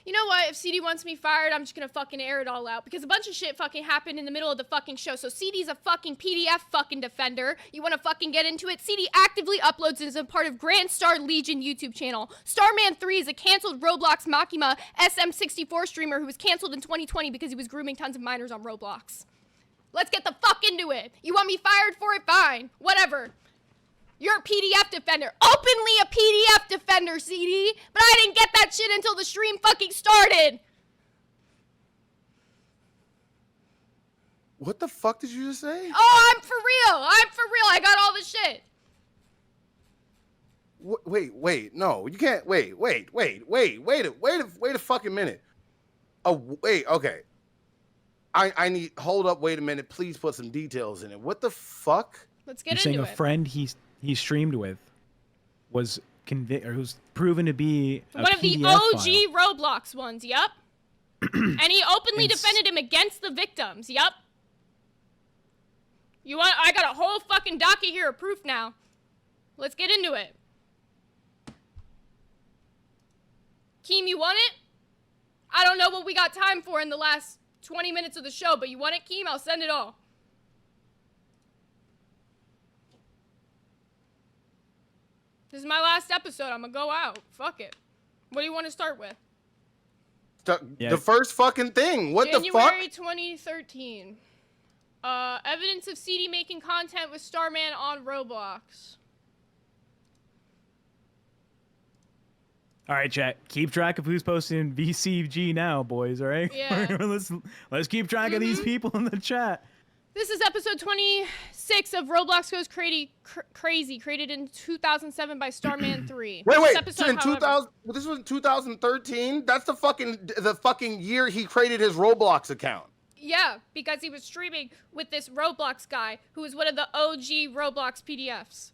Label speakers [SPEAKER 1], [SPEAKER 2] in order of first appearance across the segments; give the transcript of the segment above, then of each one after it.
[SPEAKER 1] You know what? If CD wants me fired, I'm just gonna fucking air it all out because a bunch of shit fucking happened in the middle of the fucking show. So CD's a fucking PDF fucking defender. You wanna fucking get into it? CD actively uploads as a part of GrandStarLegion YouTube channel. Starman3 is a canceled Roblox Makima SM64 streamer who was canceled in 2020 because he was grooming tons of minors on Roblox. Let's get the fuck into it. You want me fired for it? Fine. Whatever. You're a PDF defender. Openly a PDF defender, CD. But I didn't get that shit until the stream fucking started.
[SPEAKER 2] What the fuck did you just say?
[SPEAKER 1] Oh, I'm for real. I'm for real. I got all the shit.
[SPEAKER 2] Wait, no, you can't. Wait a fucking minute. Oh, wait, okay. I need, hold up, wait a minute. Please put some details in it. What the fuck?
[SPEAKER 1] Let's get
[SPEAKER 3] You're
[SPEAKER 1] into
[SPEAKER 3] saying a friend he streamed with was who's proven to be
[SPEAKER 1] one of the OG Roblox ones. Yup. And he openly defended him against the victims. Yup. You want? I got a whole fucking docket here of proof now. Let's get into it. Keem, you want it? I don't know what we got time for in the last 20 minutes of the show, but you want it, Keem? I'll send it all. This is my last episode. I'm gonna go out. Fuck it. What do you want to start with?
[SPEAKER 2] The first fucking thing. What the fuck?
[SPEAKER 1] January 2013. Evidence of CD making content with Starman on Roblox.
[SPEAKER 3] All right, chat. Keep track of who's posting VCG now, boys. All right.
[SPEAKER 1] Yeah.
[SPEAKER 3] let's keep track of these people in the chat.
[SPEAKER 1] This is episode 26 of Roblox Goes Crazy, created in 2007 by Starman3.
[SPEAKER 2] Wait. This was in 2013? That's the fucking year he created his Roblox account.
[SPEAKER 1] Yeah, because he was streaming with this Roblox guy who was one of the OG Roblox PDFs.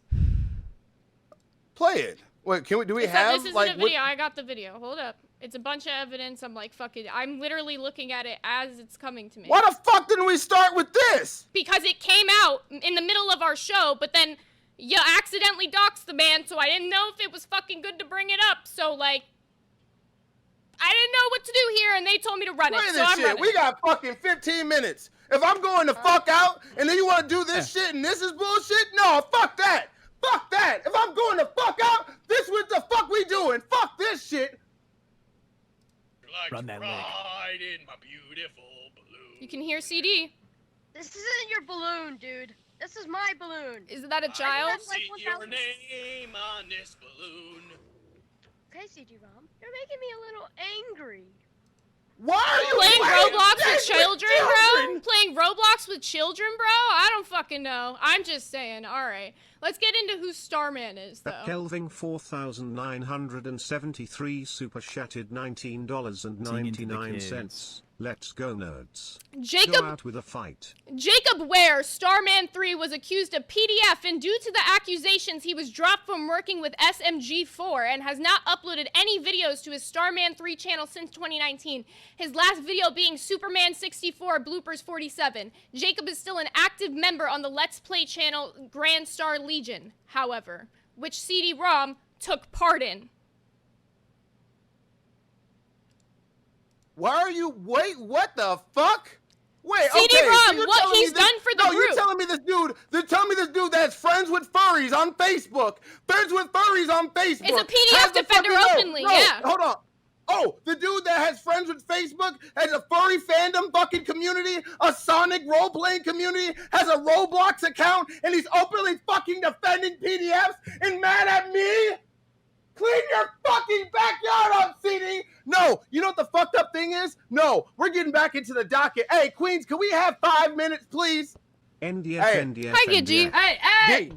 [SPEAKER 2] Play it. Wait, do we have
[SPEAKER 1] this isn't a video. I got the video. Hold up. It's a bunch of evidence. I'm like, fuck it. I'm literally looking at it as it's coming to me.
[SPEAKER 2] Why the fuck didn't we start with this?
[SPEAKER 1] Because it came out in the middle of our show, but then you accidentally doxed the man, so I didn't know if it was fucking good to bring it up. So, like, I didn't know what to do here, and they told me to run it, so I'm running.
[SPEAKER 2] We got fucking 15 minutes. If I'm going to fuck out, and then you want to do this shit, and this is bullshit? No, fuck that. Fuck that. If I'm going to fuck out, this what the fuck we doing. Fuck this shit.
[SPEAKER 3] Run that leg.
[SPEAKER 4] In my beautiful balloon.
[SPEAKER 1] You can hear CD.
[SPEAKER 5] This isn't your balloon, dude. This is my balloon.
[SPEAKER 1] Is that a child?
[SPEAKER 4] I see your name on this balloon.
[SPEAKER 5] Okay, Cdrom, you're making me a little angry.
[SPEAKER 2] Why are you
[SPEAKER 1] playing Roblox with children, bro? Playing Roblox with children, bro? I don't fucking know. I'm just saying. All right. Let's get into who Starman is, though.
[SPEAKER 6] Kelvin 4973 super chatted $19.99. Let's go, nerds. Go out with a fight.
[SPEAKER 1] Jacob Ware, Starman3, was accused of PDF, and due to the accusations, he was dropped from working with SMG4 and has not uploaded any videos to his Starman3 channel since 2019. His last video being Superman64 Bloopers 47. Jacob is still an active member on the Let's Play channel GrandStarLegion, however, which Cdrom took part in.
[SPEAKER 2] Why are you, wait, what the fuck? Wait,
[SPEAKER 1] Cdrom, what he's done for the group.
[SPEAKER 2] You're telling me this dude that's friends with furries on Facebook. Friends with furries on Facebook.
[SPEAKER 1] It's a PDF defender openly, yeah.
[SPEAKER 2] Hold on. Oh, the dude that has friends with Facebook has a furry fandom fucking community, a Sonic role-playing community, has a Roblox account, and he's openly fucking defending PDFs and mad at me? Clean your fucking backyard up, CD! No, you know what the fucked up thing is? No, we're getting back into the docket. Hey, Queens, can we have 5 minutes, please?
[SPEAKER 6] NDF,
[SPEAKER 1] Hi, Gidgy.
[SPEAKER 2] Hey.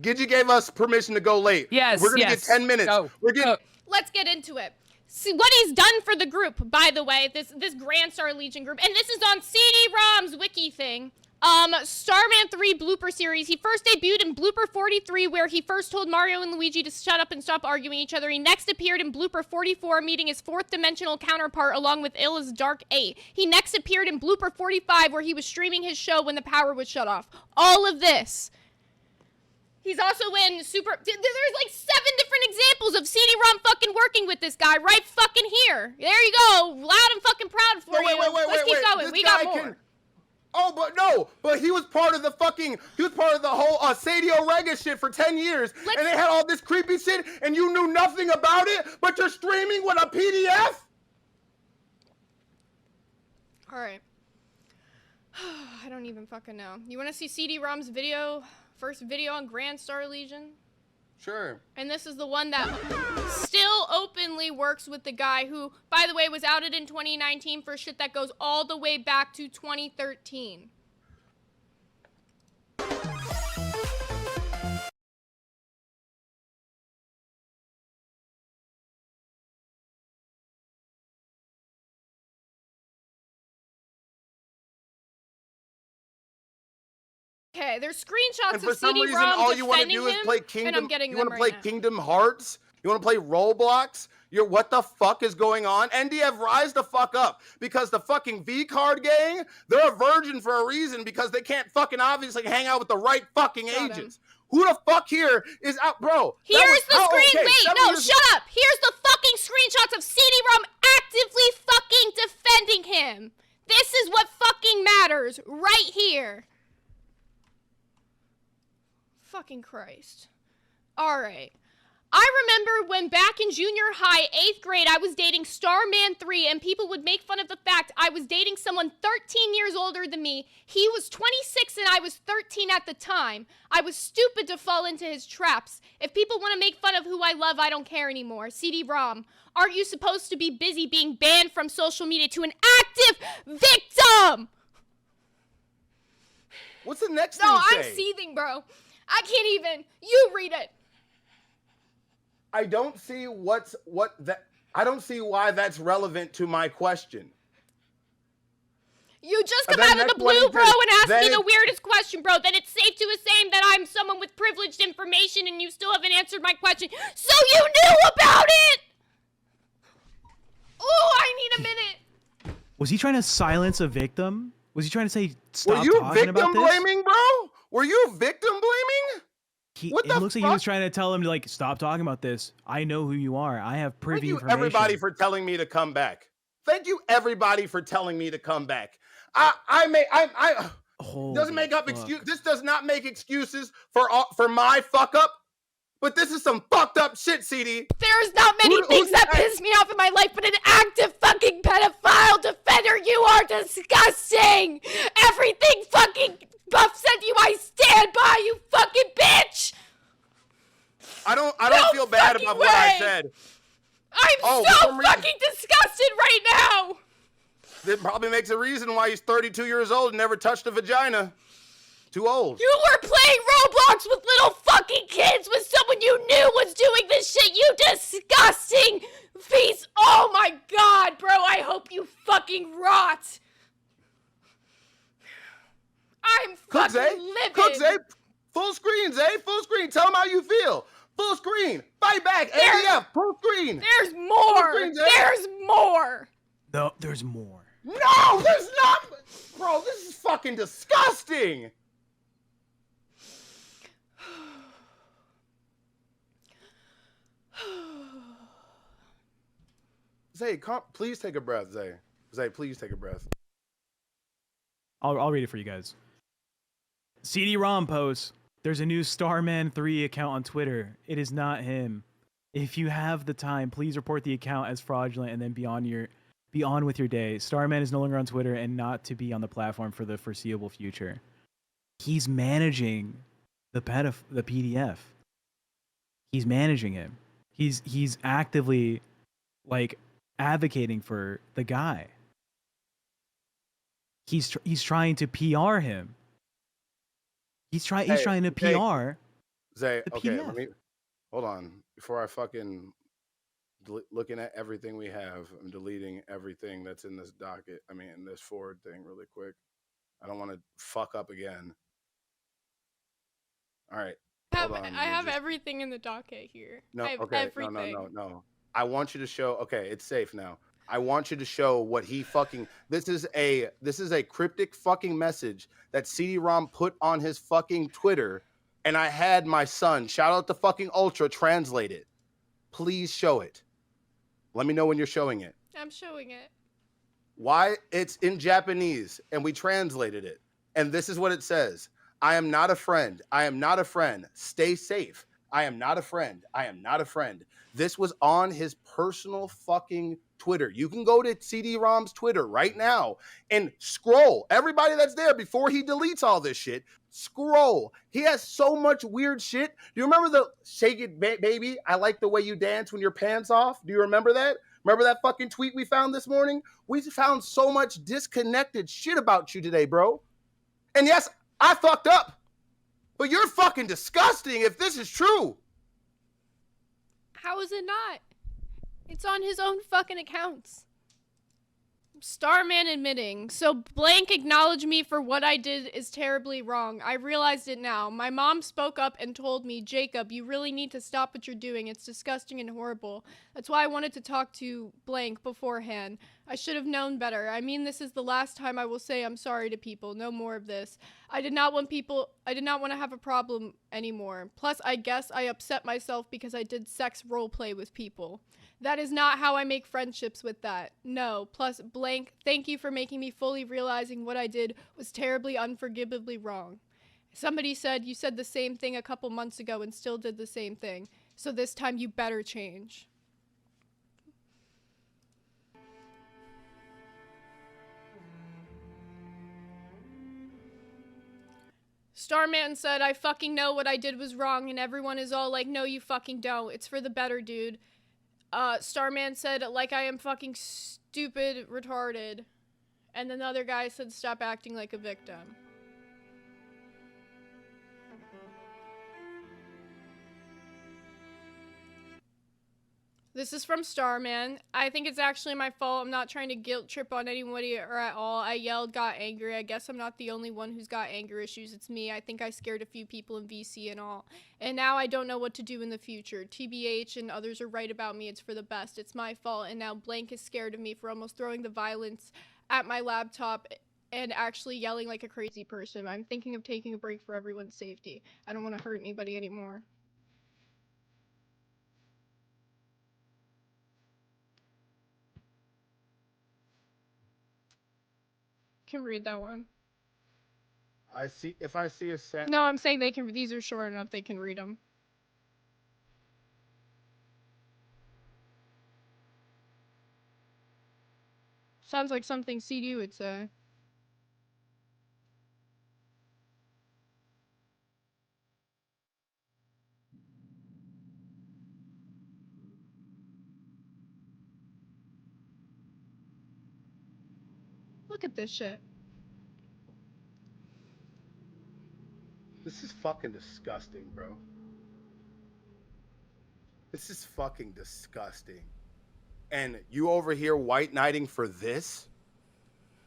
[SPEAKER 2] Gidgy gave us permission to go late.
[SPEAKER 7] Yes,
[SPEAKER 2] We're gonna get 10 minutes.
[SPEAKER 7] Go.
[SPEAKER 2] We're getting...
[SPEAKER 1] Let's get into it. See, what he's done for the group, by the way, this GrandStarLegion group, and this is on CDRom's wiki thing. Starman3 blooper series. He first debuted in Blooper 43, where he first told Mario and Luigi to shut up and stop arguing each other. He next appeared in Blooper 44, meeting his fourth dimensional counterpart along with Illa's Dark 8. He next appeared in Blooper 45, where he was streaming his show when the power was shut off. All of this He's also in Super... There's like 7 different examples of CD-ROM fucking working with this guy right fucking here. There you go. Loud and fucking proud for you. Let's keep going.
[SPEAKER 2] This
[SPEAKER 1] We got
[SPEAKER 2] guy
[SPEAKER 1] more.
[SPEAKER 2] Oh, but no, but he was part of the whole Sadio Rega shit for 10 years, and they had all this creepy shit, and you knew nothing about it, but you're streaming with a PDF?
[SPEAKER 1] All right. I don't even fucking know. You want to see CD-ROM's video, first video on GrandStarLegion?
[SPEAKER 2] Sure.
[SPEAKER 1] And this is the one that still openly works with the guy who, by the way, was outed in 2019 for shit that goes all the way back to 2013. Okay, there's screenshots
[SPEAKER 2] And for
[SPEAKER 1] of
[SPEAKER 2] some reason,
[SPEAKER 1] CD-ROM
[SPEAKER 2] all you want to
[SPEAKER 1] defending
[SPEAKER 2] do is
[SPEAKER 1] him,
[SPEAKER 2] play Kingdom.
[SPEAKER 1] and I'm getting
[SPEAKER 2] You
[SPEAKER 1] them
[SPEAKER 2] want to play
[SPEAKER 1] right now.
[SPEAKER 2] Kingdom Hearts? You want to play Roblox? What the fuck is going on? NDF, rise the fuck up, because the fucking V-Card gang, they're a virgin for a reason, because they can't fucking obviously hang out with the right fucking agents. Who the fuck here is out, bro?
[SPEAKER 1] Here's the screen. Wait, no, shut up. Here's the fucking screenshots of CD-ROM actively fucking defending him. This is what fucking matters right here. Fucking Christ. All right. I remember when back in junior high, 8th grade, I was dating Starman3, and people would make fun of the fact I was dating someone 13 years older than me. He was 26 and I was 13 at the time. I was stupid to fall into his traps. If people want to make fun of who I love, I don't care anymore. CD-ROM, aren't you supposed to be busy being banned from social media to an active victim?
[SPEAKER 2] What's the next thing
[SPEAKER 1] No,
[SPEAKER 2] say?
[SPEAKER 1] I'm seething, bro. I can't even. You read it.
[SPEAKER 2] I don't see I don't see why that's relevant to my question.
[SPEAKER 1] You just
[SPEAKER 2] And
[SPEAKER 1] come
[SPEAKER 2] then
[SPEAKER 1] out of the
[SPEAKER 2] next one
[SPEAKER 1] blue,
[SPEAKER 2] he
[SPEAKER 1] bro,
[SPEAKER 2] says,
[SPEAKER 1] and ask
[SPEAKER 2] then
[SPEAKER 1] me the
[SPEAKER 2] it-
[SPEAKER 1] weirdest question, bro. Then it's safe to assume that I'm someone with privileged information and you still haven't answered my question. So you knew about it! Oh, I need a minute.
[SPEAKER 3] Was he trying to silence a victim? Was he trying to say
[SPEAKER 2] Were
[SPEAKER 3] stop
[SPEAKER 2] you
[SPEAKER 3] talking about
[SPEAKER 2] victim
[SPEAKER 3] this?
[SPEAKER 2] blaming, bro? Were you victim blaming? What
[SPEAKER 3] It
[SPEAKER 2] the
[SPEAKER 3] looks like he was trying to tell him to, like, stop talking about this. I know who you are. I have
[SPEAKER 2] Thank
[SPEAKER 3] privy
[SPEAKER 2] you,
[SPEAKER 3] information.
[SPEAKER 2] everybody, for telling me to come back. Thank you, everybody, for telling me to come back. Doesn't make up excuse. This does not make excuses for my fuck up. But this is some fucked up shit, CD.
[SPEAKER 1] There's not many things that piss me off in my life, but an active fucking pedophile defender. You are disgusting. Everything fucking Buff said to you, I stand by, you fucking bitch.
[SPEAKER 2] I don't feel bad about what I said.
[SPEAKER 1] I'm so fucking disgusted right now.
[SPEAKER 2] That probably makes a reason why he's 32 years old and never touched a vagina. Too old.
[SPEAKER 1] You were playing Roblox with little fucking kids with someone you knew was doing this shit, you disgusting piece. Oh my god, bro, I hope you fucking rot. I'm fucking livid.
[SPEAKER 2] Cook, Zay. Full screen, Zay. Full screen. Tell him how you feel. Full screen. Fight back. ADF. Full screen.
[SPEAKER 1] There's more.
[SPEAKER 2] Full screen, Zay.
[SPEAKER 1] There's more.
[SPEAKER 3] No, there's more.
[SPEAKER 2] No, there's not. Bro, this is fucking disgusting. Zay, please take a breath, Zay. Zay, please take a breath.
[SPEAKER 3] I'll read it for you guys. CD-ROM posts. There's a new Starman3 account on Twitter. It is not him. If you have the time, please report the account as fraudulent and then be on with your day. Starman is no longer on Twitter and not to be on the platform for the foreseeable future. He's managing the PDF. He's managing him. He's actively, like, advocating for the guy. He's trying to PR him. He's trying to PR.
[SPEAKER 2] Zay,
[SPEAKER 3] the
[SPEAKER 2] okay,
[SPEAKER 3] PDF.
[SPEAKER 2] hold on. Before I fucking looking at everything we have, I'm deleting everything that's in this docket. I mean, this forward thing really quick. I don't want to fuck up again. All right.
[SPEAKER 1] I have everything in the docket here.
[SPEAKER 2] No,
[SPEAKER 1] I have
[SPEAKER 2] okay.
[SPEAKER 1] everything.
[SPEAKER 2] No. I want you to show. Okay, it's safe now. I want you to show what he fucking. This is a cryptic fucking message that CD-ROM put on his fucking Twitter, and I had my son, shout out to fucking Ultra, translate it. Please show it. Let me know when you're showing it.
[SPEAKER 1] I'm showing it.
[SPEAKER 2] Why? It's in Japanese, and we translated it. And this is what it says. I am not a friend. I am not a friend. Stay safe. I am not a friend. I am not a friend. This was on his personal fucking Twitter. You can go to CDRom's Twitter right now and scroll. Everybody that's there before he deletes all this shit, scroll. He has so much weird shit. Do you remember the shake it, baby? I like the way you dance when your pants off. Do you remember that? Remember that fucking tweet we found this morning? We found so much disconnected shit about you today, bro. And yes, I fucked up. But you're fucking disgusting if this is true.
[SPEAKER 1] How is it not? It's on his own fucking accounts. Starman admitting. So blank acknowledge me for what I did is terribly wrong. I realized it now. My mom spoke up and told me, Jacob, you really need to stop what you're doing. It's disgusting and horrible. That's why I wanted to talk to blank beforehand. I should have known better. I mean, this is the last time I will say I'm sorry to people. No more of this. I did not want to have a problem anymore. Plus, I guess I upset myself because I did sex roleplay with people. That is not how I make friendships with that. No. Plus, blank, thank you for making me fully realizing what I did was terribly, unforgivably wrong. Somebody said you said the same thing a couple months ago and still did the same thing. So this time you better change. Starman said, I fucking know what I did was wrong, and everyone is all like, no, you fucking don't. It's for the better, dude. Starman said, like I am fucking stupid, retarded. And then the other guy said, stop acting like a victim. This is from Starman. I think it's actually my fault. I'm not trying to guilt trip on anybody or at all. I yelled, got angry. I guess I'm not the only one who's got anger issues. It's me. I think I scared a few people in VC and all. And now I don't know what to do in the future. TBH and others are right about me. It's for the best. It's my fault. And now Blank is scared of me for almost throwing the violence at my laptop and actually yelling like a crazy person. I'm thinking of taking a break for everyone's safety. I don't want to hurt anybody anymore. Can read that one.
[SPEAKER 2] If I see a sentence.
[SPEAKER 1] No, I'm saying they can. These are short enough. They can read them. Sounds like something CD would say. Look at this shit.
[SPEAKER 2] This is fucking disgusting, bro. This is fucking disgusting. And you over here white knighting for this?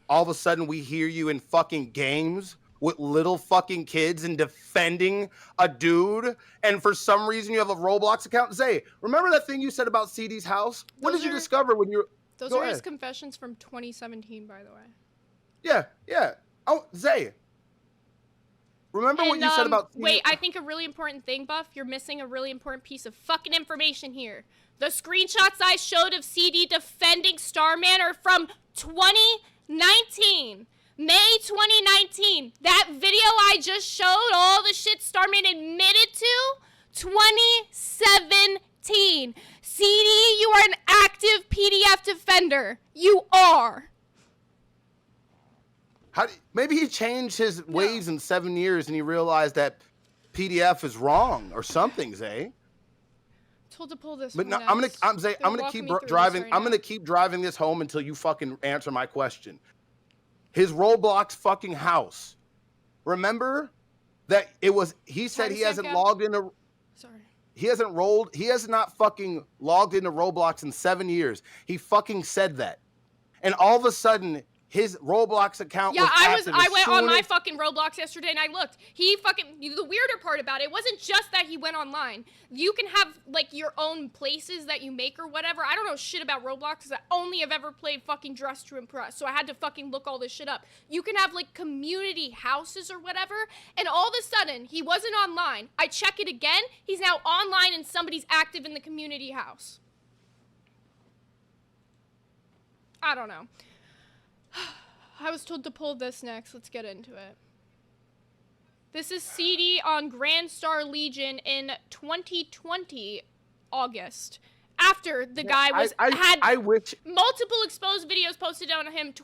[SPEAKER 2] All of a sudden we hear you in fucking games with little fucking kids and defending a dude, and for some reason you have a Roblox account. Zay, remember that thing you said about CD's house? What did you discover when you...
[SPEAKER 1] Those are his confessions from 2017, by the way.
[SPEAKER 2] Yeah. Oh, Zay. Remember what you said about...
[SPEAKER 1] Wait, I think a really important thing, Buff. You're missing a really important piece of fucking information here. The screenshots I showed of CD defending Starman are from 2019. May 2019. That video I just showed, all the shit Starman admitted to, 2017. CD, you are an active PDF defender. You are.
[SPEAKER 2] Maybe he changed his ways in 7 years and he realized that PDF is wrong or something, Zay.
[SPEAKER 1] Told to pull this.
[SPEAKER 2] But no, I'm gonna keep driving. I'm gonna keep driving this home until you fucking answer my question. His Roblox fucking house. Remember that it was? He said he hasn't logged into.
[SPEAKER 1] Sorry.
[SPEAKER 2] He has not fucking logged into Roblox in 7 years. He fucking said that, and all of a sudden his Roblox account
[SPEAKER 1] Yeah,
[SPEAKER 2] was active.
[SPEAKER 1] I went on my fucking Roblox yesterday and I looked. He fucking, the weirder part about it wasn't just that he went online. You can have, like, your own places that you make or whatever. I don't know shit about Roblox because I only have ever played fucking Dress to Impress, so I had to fucking look all this shit up. You can have, like, community houses or whatever, and all of a sudden, he wasn't online. I check it again, he's now online and somebody's active in the community house. I don't know. I was told to pull this next. Let's get into it. This is CD on GrandStarLegion in 2020, August. After the guy had multiple exposed videos posted on him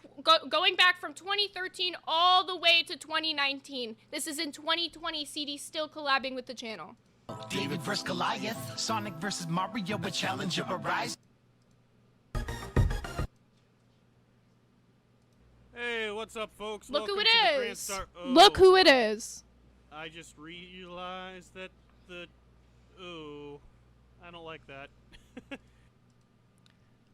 [SPEAKER 1] going back from 2013 all the way to 2019. This is in 2020, CD still collabing with the channel.
[SPEAKER 7] David vs. Goliath, Sonic vs. Mario, a challenger arise.
[SPEAKER 4] Hey, what's up, folks?
[SPEAKER 1] Look who it
[SPEAKER 4] Welcome
[SPEAKER 1] is.
[SPEAKER 4] to the GrandStar.
[SPEAKER 1] Look who it is.
[SPEAKER 4] I just realized that the... Oh, I don't like that.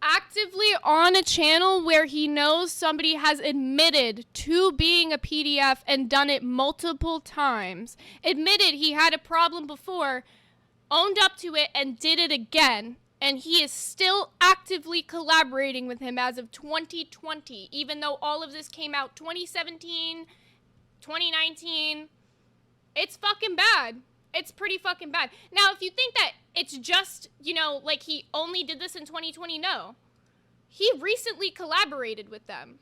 [SPEAKER 1] Actively on a channel where he knows somebody has admitted to being a PDF and done it multiple times. Admitted he had a problem before, owned up to it, and did it again. And he is still actively collaborating with him as of 2020, even though all of this came out 2017, 2019. It's fucking bad. It's pretty fucking bad. Now, if you think that it's just, you know, like he only did this in 2020, no. He recently collaborated with them.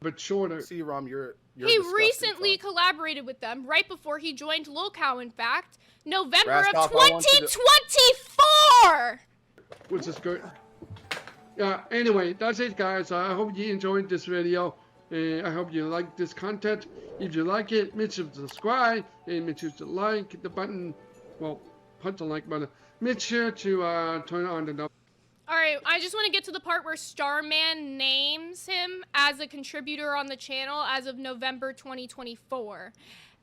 [SPEAKER 8] But shorter.
[SPEAKER 2] Cdrom, you're
[SPEAKER 1] he recently collaborated with them right before he joined Lolcow, in fact. November of 2024!
[SPEAKER 8] Which is good. Yeah, anyway, that's it, guys. I hope you enjoyed this video. I hope you like this content. If you like it, make sure to subscribe and make sure to like the button. Well, punch the like button. Make sure to turn on the notification.
[SPEAKER 1] Alright, I just want to get to the part where Starman names him as a contributor on the channel as of November 2024.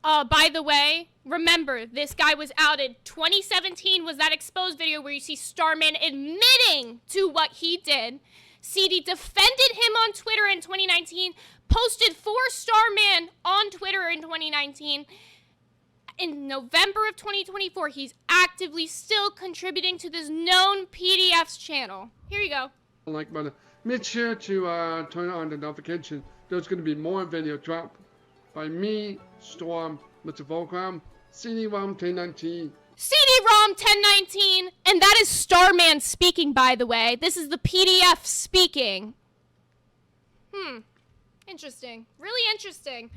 [SPEAKER 1] By the way, remember, this guy was outed. 2017 was that exposed video where you see Starman admitting to what he did. CD defended him on Twitter in 2019, posted for Starman on Twitter in 2019. In November of 2024, he's actively still contributing to this known PDF's channel. Here you go.
[SPEAKER 8] Like button. Make sure to turn on the notification. There's going to be more video drop by me, Storm, Mr. Volcom, CDrom1019.
[SPEAKER 1] CDrom1019, and that is Starman speaking, by the way. This is the PDF speaking. Interesting. Really interesting.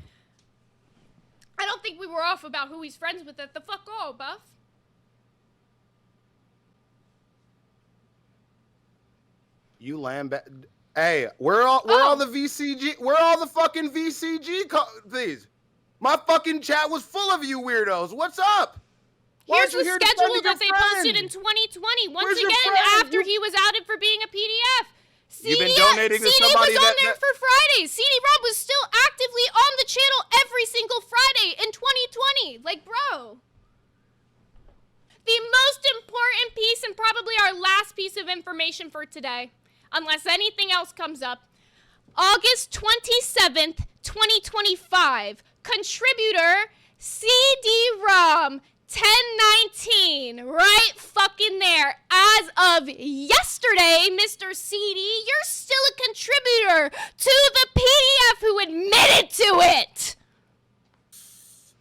[SPEAKER 1] I don't think we were off about who he's friends with at the fuck all, Buff.
[SPEAKER 2] You Hey, where all the VCG? Where all the fucking VCG? Please, my fucking chat was full of you weirdos. What's up?
[SPEAKER 1] Here's the schedule that they posted in 2020. Once again, after he was outed for being a PDF.
[SPEAKER 2] You've been donating to somebody
[SPEAKER 1] was on there for Fridays. Cdrom was still actively on the channel every single Friday in 2020. Like, bro. The most important piece and probably our last piece of information for today, unless anything else comes up. August 27th, 2025. Contributor CDrom1019, right fucking there. As of yesterday, Mr. CD, you're still a contributor to the PDF who admitted to it.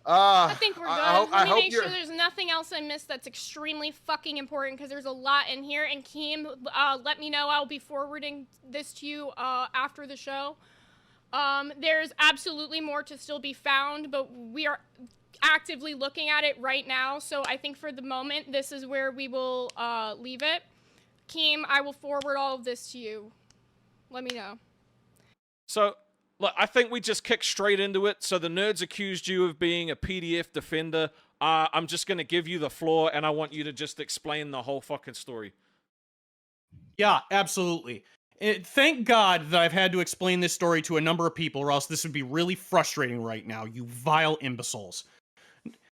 [SPEAKER 1] I think we're good. Let me make sure there's nothing else I missed that's extremely fucking important because there's a lot in here. And Keem, let me know. I'll be forwarding this to you after the show. There's absolutely more to still be found, but we are actively looking at it right now. So I think for the moment, this is where we will leave it. Keem, I will forward all of this to you. Let me know.
[SPEAKER 9] So, look, I think we just kick straight into it. So the nerds accused you of being a PDF defender. I'm just going to give you the floor, and I want you to just explain the whole fucking story.
[SPEAKER 10] Yeah, absolutely. Thank God that I've had to explain this story to a number of people, or else this would be really frustrating right now, you vile imbeciles.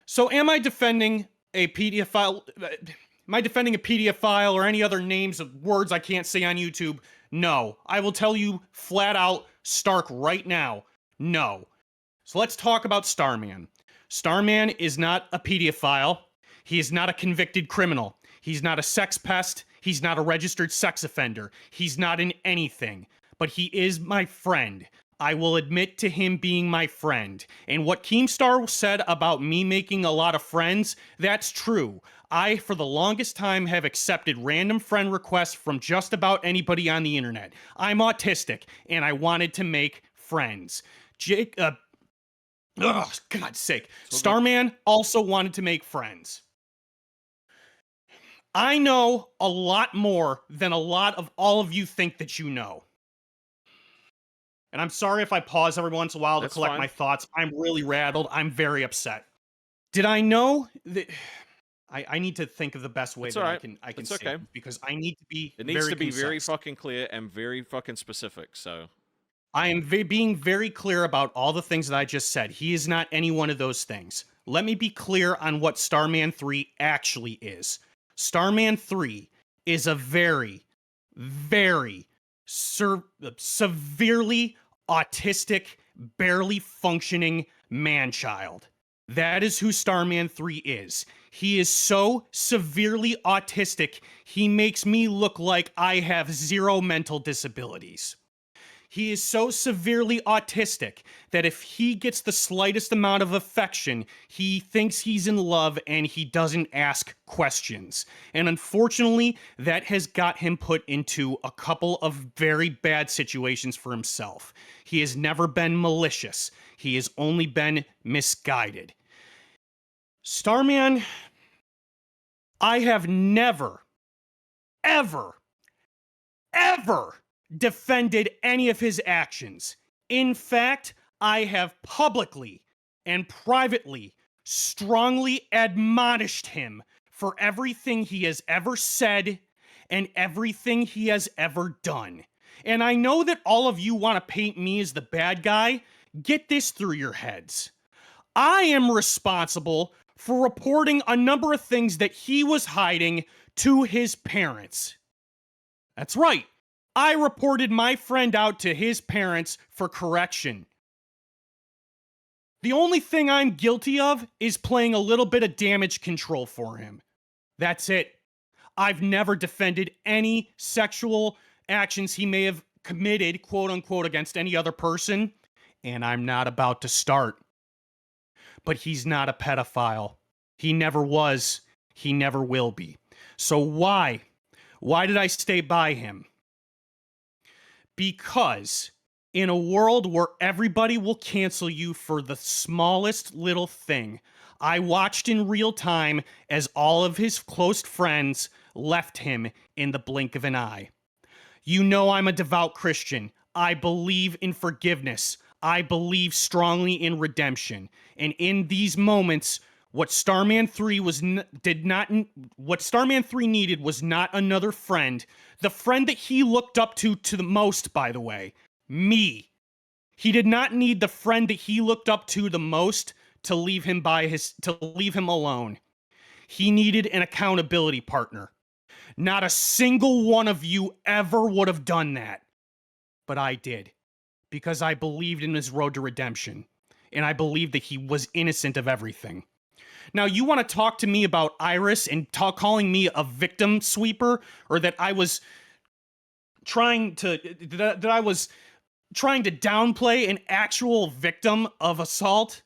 [SPEAKER 10] So am I defending a PDF file? Am I defending a PDF file or any other names of words I can't say on YouTube? No. I will tell you flat out, Stark right now, no. So let's talk about Starman. Starman is not a pedophile. He is not a convicted criminal. He's not a sex pest. He's not a registered sex offender. He's not in anything. But he is my friend. I will admit to him being my friend. And what Keemstar said about me making a lot of friends, that's true. I, for the longest time, have accepted random friend requests from just about anybody on the internet. I'm autistic, and I wanted to make friends. Oh, God's sake. Starman also wanted to make friends. I know a lot more than a lot of all of you think that you know. And I'm sorry if I pause every once in a while to collect my thoughts. I'm really rattled. I'm very upset. Did I know that... I need to think of the best way I can say it, because I need to be
[SPEAKER 9] It needs to be very
[SPEAKER 10] concise.
[SPEAKER 9] fucking clear and very fucking specific, so...
[SPEAKER 10] I am being very clear about all the things that I just said. He is not any one of those things. Let me be clear on what Starman 3 actually is. Starman 3 is a very, very severely autistic, barely functioning man-child. That is who Starman 3 is. He is so severely autistic, he makes me look like I have 0 mental disabilities. He is so severely autistic that if he gets the slightest amount of affection, he thinks he's in love and he doesn't ask questions. And unfortunately, that has got him put into a couple of very bad situations for himself. He has never been malicious. He has only been misguided. Starman, I have never, ever defended any of his actions. In fact, I have publicly and privately strongly admonished him for everything he has ever said and everything he has ever done. And I know that all of you want to paint me as the bad guy. Get this through your heads. I am responsible for reporting a number of things that he was hiding to his parents. That's right. I reported my friend out to his parents for correction. The only thing I'm guilty of is playing a little bit of damage control for him. That's it. I've never defended any sexual actions he may have committed, quote unquote, against any other person, and I'm not about to start. But he's not a pedophile. He never was. He never will be. So why? Why did I stay by him? Because in a world where everybody will cancel you for the smallest little thing, I watched in real time as all of his close friends left him in the blink of an eye. You know I'm a devout Christian. I believe in forgiveness. I believe strongly in redemption. And in these moments, what Starman 3 needed was not another friend. The friend that he looked up to the most, by the way, me. He did not need the friend that he looked up to the most to leave him alone. He needed an accountability partner. Not a single one of you ever would have done that. But I did. Because I believed in his road to redemption. And I believed that he was innocent of everything. Now, you want to talk to me about Iris and calling me a victim sweeper, or that I was trying to downplay an actual victim of assault?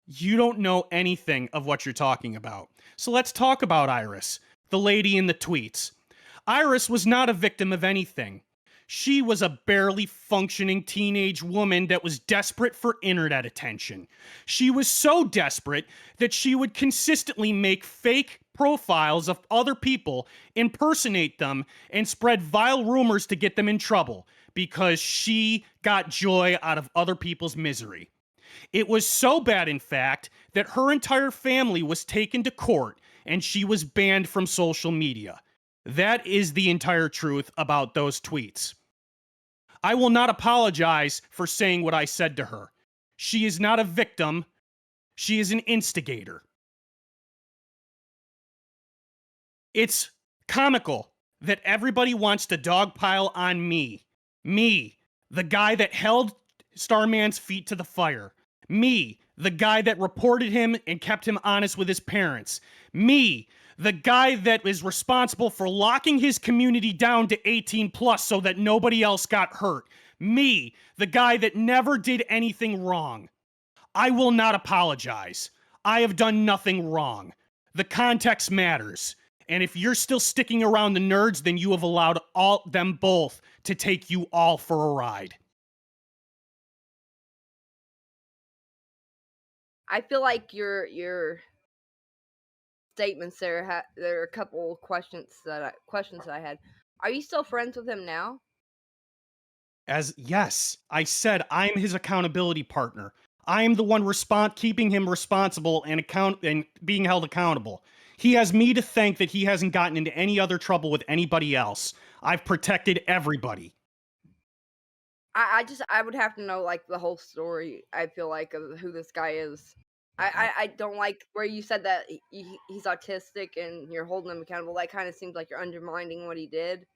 [SPEAKER 10] You don't know anything of what you're talking about. So let's talk about Iris, the lady in the tweets. Iris was not a victim of anything. She was a barely functioning teenage woman that was desperate for internet attention. She was so desperate that she would consistently make fake profiles of other people, impersonate them, and spread vile rumors to get them in trouble because she got joy out of other people's misery. It was so bad, in fact, that her entire family was taken to court and she was banned from social media. That is the entire truth about those tweets. I will not apologize for saying what I said to her. She is not a victim. She is an instigator. It's comical that everybody wants to dogpile on me. Me, the guy that held Starman's feet to the fire. Me, the guy that reported him and kept him honest with his parents. Me, the guy that is responsible for locking his community down to 18 plus so that nobody else got hurt. Me, the guy that never did anything wrong. I will not apologize. I have done nothing wrong. The context matters. And if you're still sticking around the nerds, then you have allowed them both to take you all for a ride.
[SPEAKER 11] I feel like your statements there. There are a couple questions that I had. Are you still friends with him now?
[SPEAKER 10] Yes, I said I'm his accountability partner. I am the one keeping him responsible and being held accountable. He has me to thank that he hasn't gotten into any other trouble with anybody else. I've protected everybody.
[SPEAKER 11] I would have to know like the whole story. I feel like of who this guy is. I don't like where you said that he's autistic and you're holding him accountable. That kind of seems like you're undermining what he did.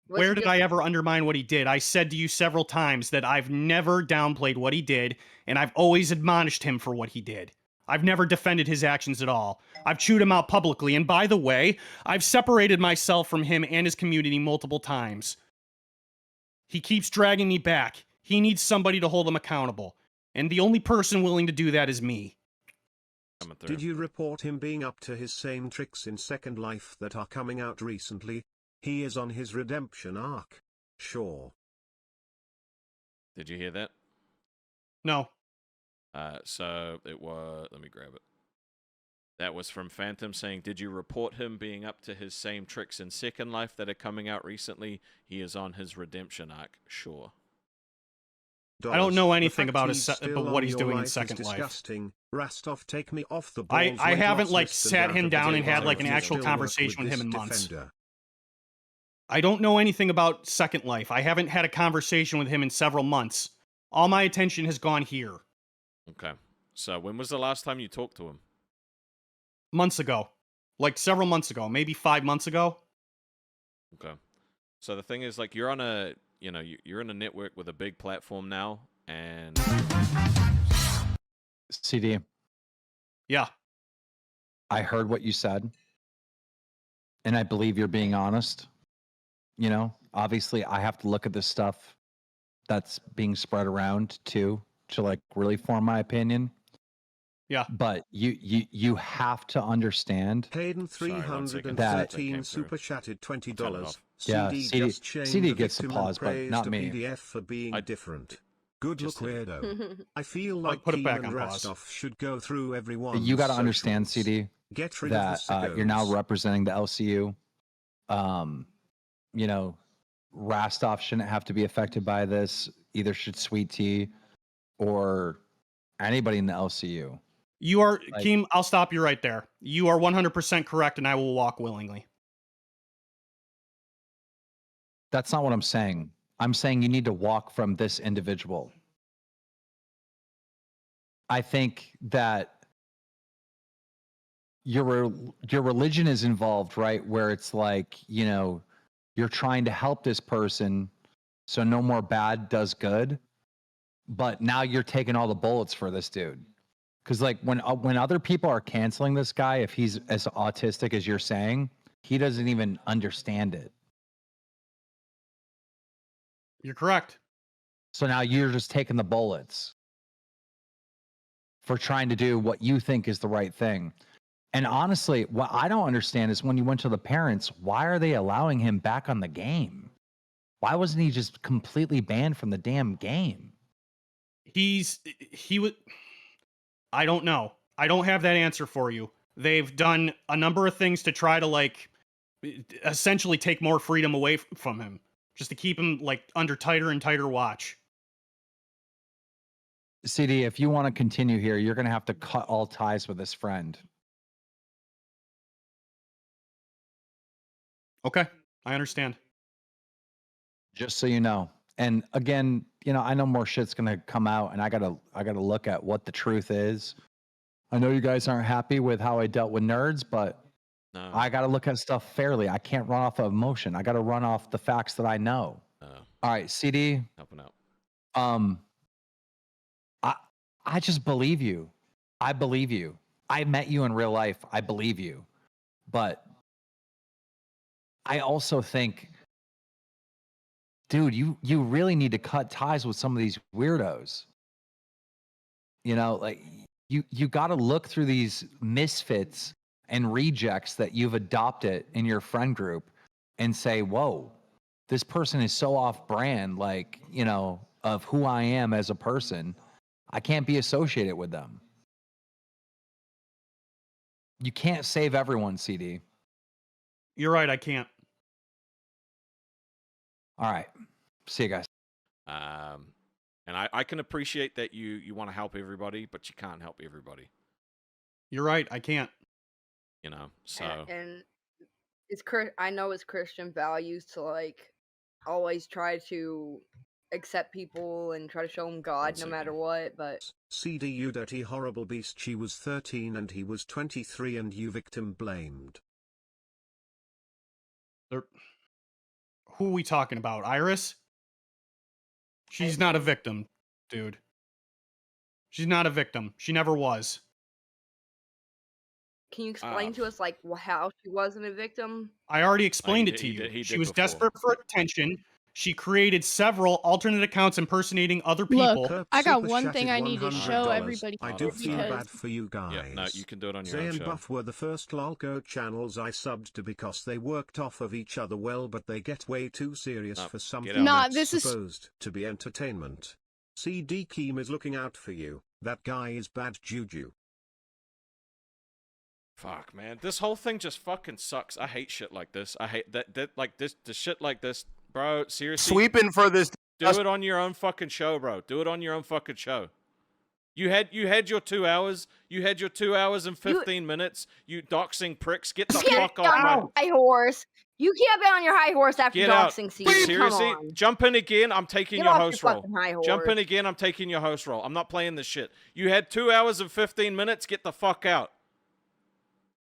[SPEAKER 10] Where did I ever undermine what he did? I said to you several times that I've never downplayed what he did, and I've always admonished him for what he did. I've never defended his actions at all. I've chewed him out publicly, and by the way, I've separated myself from him and his community multiple times. He keeps dragging me back. He needs somebody to hold him accountable. And the only person willing to do that is me.
[SPEAKER 6] Did you report him being up to his same tricks in Second Life that are coming out recently? He is on his redemption arc. Sure.
[SPEAKER 9] Did you hear that?
[SPEAKER 10] No.
[SPEAKER 9] So it was... Let me grab it. That was from Phantom saying, did you report him being up to his same tricks in Second Life that are coming out recently? He is on his redemption arc. Sure.
[SPEAKER 10] I don't know anything about what he's doing in Second Life.
[SPEAKER 6] Rastov, take me off the balls.
[SPEAKER 10] I haven't like sat him down and had like an actual conversation with him in months. I don't know anything about Second Life. I haven't had a conversation with him in several months. All my attention has gone here.
[SPEAKER 9] Okay. So when was the last time you talked to him?
[SPEAKER 10] Months ago. Like several months ago. Maybe 5 months ago.
[SPEAKER 9] Okay. So the thing is, like, you're on a... You know, you're in a network with a big platform now, and...
[SPEAKER 12] CD.
[SPEAKER 10] Yeah.
[SPEAKER 12] I heard what you said, and I believe you're being honest. You know, obviously, I have to look at this stuff that's being spread around, too, to, like, really form my opinion.
[SPEAKER 10] Yeah.
[SPEAKER 12] But you have to understand...
[SPEAKER 6] Hayden 313 super chatted $20.
[SPEAKER 12] Yeah, CD gets applause, but not me.
[SPEAKER 6] PDF for being different. Good luck, weirdo. I feel like
[SPEAKER 10] put it
[SPEAKER 6] Keem
[SPEAKER 10] back
[SPEAKER 6] and
[SPEAKER 10] on
[SPEAKER 6] Rastov should go through everyone.
[SPEAKER 12] You got to understand, CD,
[SPEAKER 6] Get rid
[SPEAKER 12] that
[SPEAKER 6] of the
[SPEAKER 12] you're now representing the LCU. You know, Rastov shouldn't have to be affected by this. Either should Sweet Tea or anybody in the LCU.
[SPEAKER 10] You are, like, Keem, I'll stop you right there. You are 100% correct, and I will walk willingly.
[SPEAKER 12] That's not what I'm saying. I'm saying you need to walk from this individual. I think that your religion is involved, right? Where it's like, you know, you're trying to help this person so no more bad does good. But now you're taking all the bullets for this dude. Because like when other people are canceling this guy, if he's as autistic as you're saying, he doesn't even understand it.
[SPEAKER 10] You're correct.
[SPEAKER 12] So now you're just taking the bullets for trying to do what you think is the right thing. And honestly, what I don't understand is when you went to the parents, why are they allowing him back on the game? Why wasn't he just completely banned from the damn game?
[SPEAKER 10] I don't know. I don't have that answer for you. They've done a number of things to try to, like, essentially take more freedom away from him. Just to keep him, like, under tighter and tighter watch.
[SPEAKER 12] CD, if you want to continue here, you're going to have to cut all ties with this friend.
[SPEAKER 10] Okay, I understand.
[SPEAKER 12] Just so you know. And again, you know, I know more shit's going to come out, and I gotta look at what the truth is. I know you guys aren't happy with how I dealt with nerds, but I got to look at stuff fairly. I can't run off of emotion. I got to run off the facts that I know. All right, CD.
[SPEAKER 9] Helping out.
[SPEAKER 12] I just believe you. I believe you. I met you in real life. I believe you. But I also think, dude, you really need to cut ties with some of these weirdos. You know, like you got to look through these misfits and rejects that you've adopted in your friend group and say, whoa, this person is so off brand, like, you know, of who I am as a person. I can't be associated with them. You can't save everyone, CD.
[SPEAKER 10] You're right, I can't.
[SPEAKER 12] All right. See you guys.
[SPEAKER 9] And I can appreciate that you want to help everybody, but you can't help everybody.
[SPEAKER 10] You're right, I can't.
[SPEAKER 9] You know, so.
[SPEAKER 11] And it's I know it's Christian values to like always try to accept people and try to show them God no matter what, but
[SPEAKER 6] CD, you dirty horrible beast. She was 13 and he was 23 and you victim blamed.
[SPEAKER 10] Who are we talking about? Iris? She's not a victim, dude. She's not a victim. She never was.
[SPEAKER 11] can you explain to us like how she wasn't a victim?
[SPEAKER 10] I already explained it to you. She was desperate for attention. She created several alternate accounts impersonating other people.
[SPEAKER 1] Look, I got one thing I need to show everybody.
[SPEAKER 6] I do feel bad for you guys.
[SPEAKER 9] Yeah, no, you can do it on your
[SPEAKER 6] Zay
[SPEAKER 9] own
[SPEAKER 6] and
[SPEAKER 9] show.
[SPEAKER 6] Buff were the first Lolcow channels I subbed to because they worked off of each other well, but they get way too serious for something that's supposed to be entertainment. CD Keem is looking out for you. That guy is bad juju.
[SPEAKER 9] Fuck, man. This whole thing just fucking sucks. I hate shit like this. I hate that like this shit like this. Bro, seriously.
[SPEAKER 2] Sweeping for this.
[SPEAKER 9] Do it on your own fucking show, bro. Do it on your own fucking show. You had your 2 hours. You had your 2 hours and 15 minutes. You doxing pricks. Get the fuck off my
[SPEAKER 11] high horse. You can't be on your high horse after
[SPEAKER 9] Get
[SPEAKER 11] doxing
[SPEAKER 9] out.
[SPEAKER 11] season.
[SPEAKER 9] Seriously? Jump in again. I'm taking
[SPEAKER 11] Get
[SPEAKER 9] your
[SPEAKER 11] off
[SPEAKER 9] host
[SPEAKER 11] your
[SPEAKER 9] role.
[SPEAKER 11] fucking high
[SPEAKER 9] Jump in
[SPEAKER 11] horse.
[SPEAKER 9] again. I'm taking your host role. I'm not playing this shit. You had 2 hours and 15 minutes. Get the fuck out.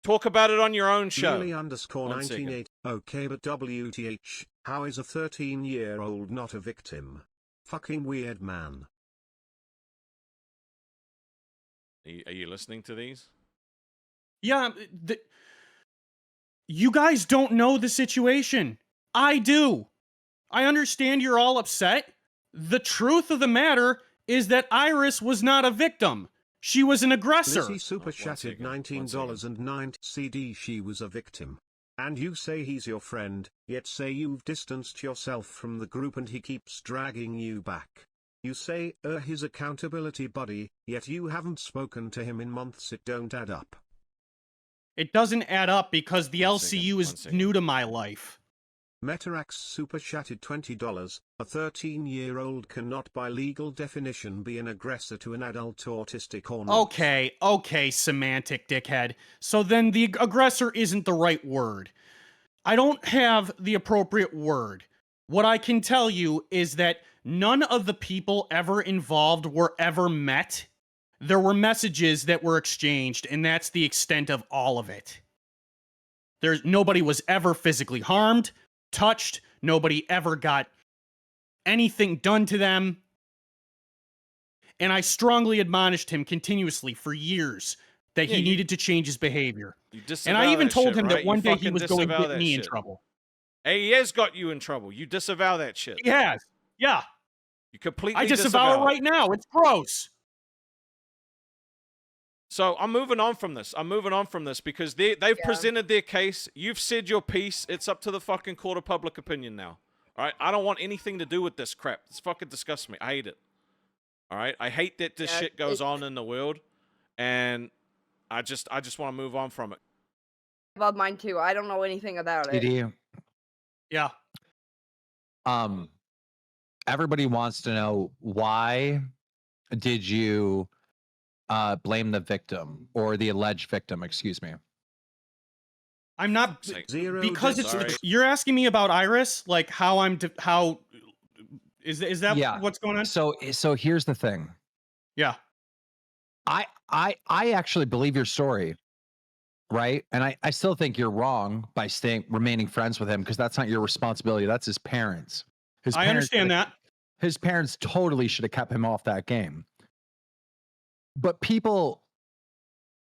[SPEAKER 9] Talk about it on your own show.
[SPEAKER 6] Lily underscore 198. Okay, but WTH, how is a 13-year-old not a victim? Fucking weird, man.
[SPEAKER 9] Are you listening to these?
[SPEAKER 10] Yeah, you guys don't know the situation. I do. I understand you're all upset. The truth of the matter is that Iris was not a victim. She was an aggressor.
[SPEAKER 6] Lizzie super chatted $19.09 CD. She was a victim. And you say he's your friend, yet say you've distanced yourself from the group and he keeps dragging you back. You say his accountability buddy, yet you haven't spoken to him in months. It don't add up.
[SPEAKER 10] It doesn't add up because the LCU is new to my life.
[SPEAKER 6] Metarax super chatted $20. A 13-year-old cannot by legal definition be an aggressor to an adult autistic or not.
[SPEAKER 10] Okay, semantic dickhead. So then the aggressor isn't the right word. I don't have the appropriate word. What I can tell you is that none of the people ever involved were ever met. There were messages that were exchanged, and that's the extent of all of it. Nobody was ever physically harmed, touched, nobody ever got anything done to them. And I strongly admonished him continuously for years that he needed to change his behavior. And I even told him that one day he was going to get me in trouble.
[SPEAKER 9] Hey, he has got you in trouble. You disavow that shit.
[SPEAKER 10] He has. Yeah.
[SPEAKER 9] You completely
[SPEAKER 10] I disavow it right now. It's gross.
[SPEAKER 9] So I'm moving on from this. Because they've presented their case. You've said your piece. It's up to the fucking court of public opinion now. All right? I don't want anything to do with this crap. This fucking disgusts me. I hate it. All right? I hate that this shit goes on in the world. And I just want to move on from it.
[SPEAKER 11] About mine too. I don't know anything about it.
[SPEAKER 12] CD.
[SPEAKER 10] Yeah.
[SPEAKER 12] Everybody wants to know, why did you blame the victim or the alleged victim? Excuse me.
[SPEAKER 10] I'm not because you're asking me about Iris, like how is that what's going on?
[SPEAKER 12] So here's the thing.
[SPEAKER 10] Yeah.
[SPEAKER 12] I actually believe your story, right? And I still think you're wrong by remaining friends with him, because that's not your responsibility. That's his parents.
[SPEAKER 10] I understand that.
[SPEAKER 12] His parents totally should have kept him off that game. But people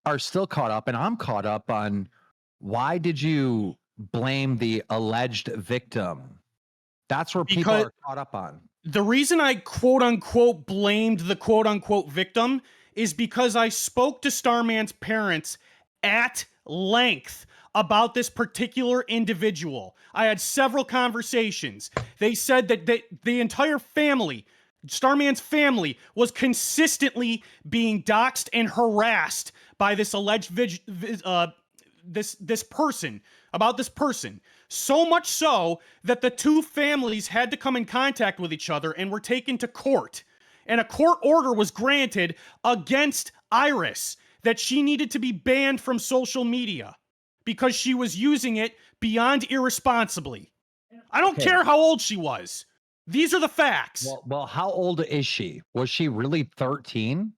[SPEAKER 12] are still caught up, and I'm caught up on why did you blame the alleged victim? That's where people are caught up on.
[SPEAKER 10] The reason I quote unquote blamed the quote unquote victim is because I spoke to Starman's parents at length about this particular individual. I had several conversations. They said that the entire family, Starman's family, was consistently being doxxed and harassed by this alleged this person, about this person. So much so that the two families had to come in contact with each other and were taken to court. And a court order was granted against Iris that she needed to be banned from social media because she was using it beyond irresponsibly. I don't care how old she was. These are the facts.
[SPEAKER 12] Well, how old is she? Was she really 13?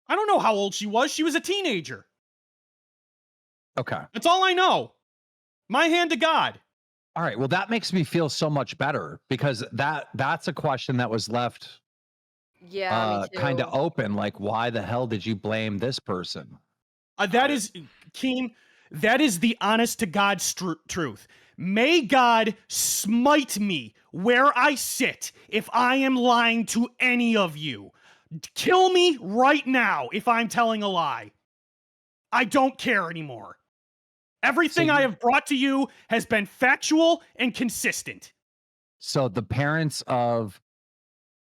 [SPEAKER 10] I don't know how old she was. She was a teenager.
[SPEAKER 12] Okay.
[SPEAKER 10] That's all I know. My hand to God.
[SPEAKER 12] All right. Well, that makes me feel so much better because that's a question that was left kind of open. Like, why the hell did you blame this person?
[SPEAKER 10] That is, Keem, that is the honest to God truth. May God smite me where I sit if I am lying to any of you. Kill me right now if I'm telling a lie. I don't care anymore. Everything I have brought to you has been factual and consistent.
[SPEAKER 12] So the parents of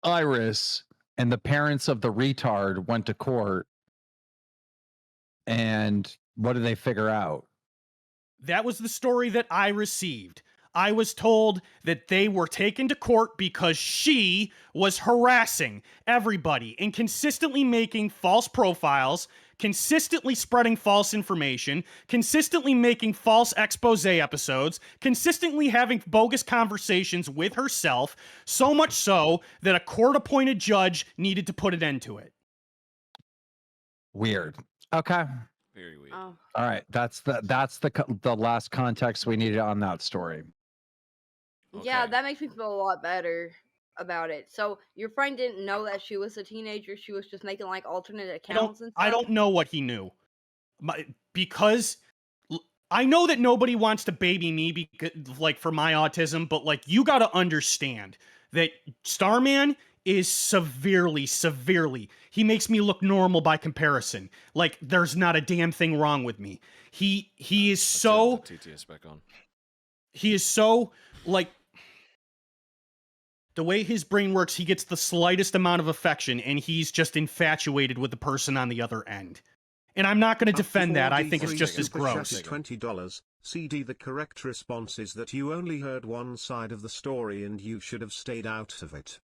[SPEAKER 12] Iris and the parents of the retard went to court. And what did they figure out?
[SPEAKER 10] That was the story that I received. I was told that they were taken to court because she was harassing everybody and consistently making false profiles, consistently spreading false information, consistently making false expose episodes, consistently having bogus conversations with herself, so much so that a court-appointed judge needed to put an end to it.
[SPEAKER 12] Weird. Okay.
[SPEAKER 9] Very weird.
[SPEAKER 11] Oh.
[SPEAKER 12] All right. That's the last context we needed on that story.
[SPEAKER 11] Yeah,
[SPEAKER 9] Okay.
[SPEAKER 11] that makes me feel a lot better about it. So your friend didn't know that she was a teenager. She was just making like alternate accounts and stuff.
[SPEAKER 10] I don't know what he knew. Because I know that nobody wants to baby me because, like, for my autism, but like, you got to understand that Starman is severely, he makes me look normal by comparison. Like, there's not a damn thing wrong with me. He is so
[SPEAKER 9] TTS back on.
[SPEAKER 10] He is so, like, the way his brain works, he gets the slightest amount of affection and he's just infatuated with the person on the other end. And I'm not going to defend that. I think it's just as gross.
[SPEAKER 6] $20. CD, the correct response is that you only heard one side of the story and you should have stayed out of it.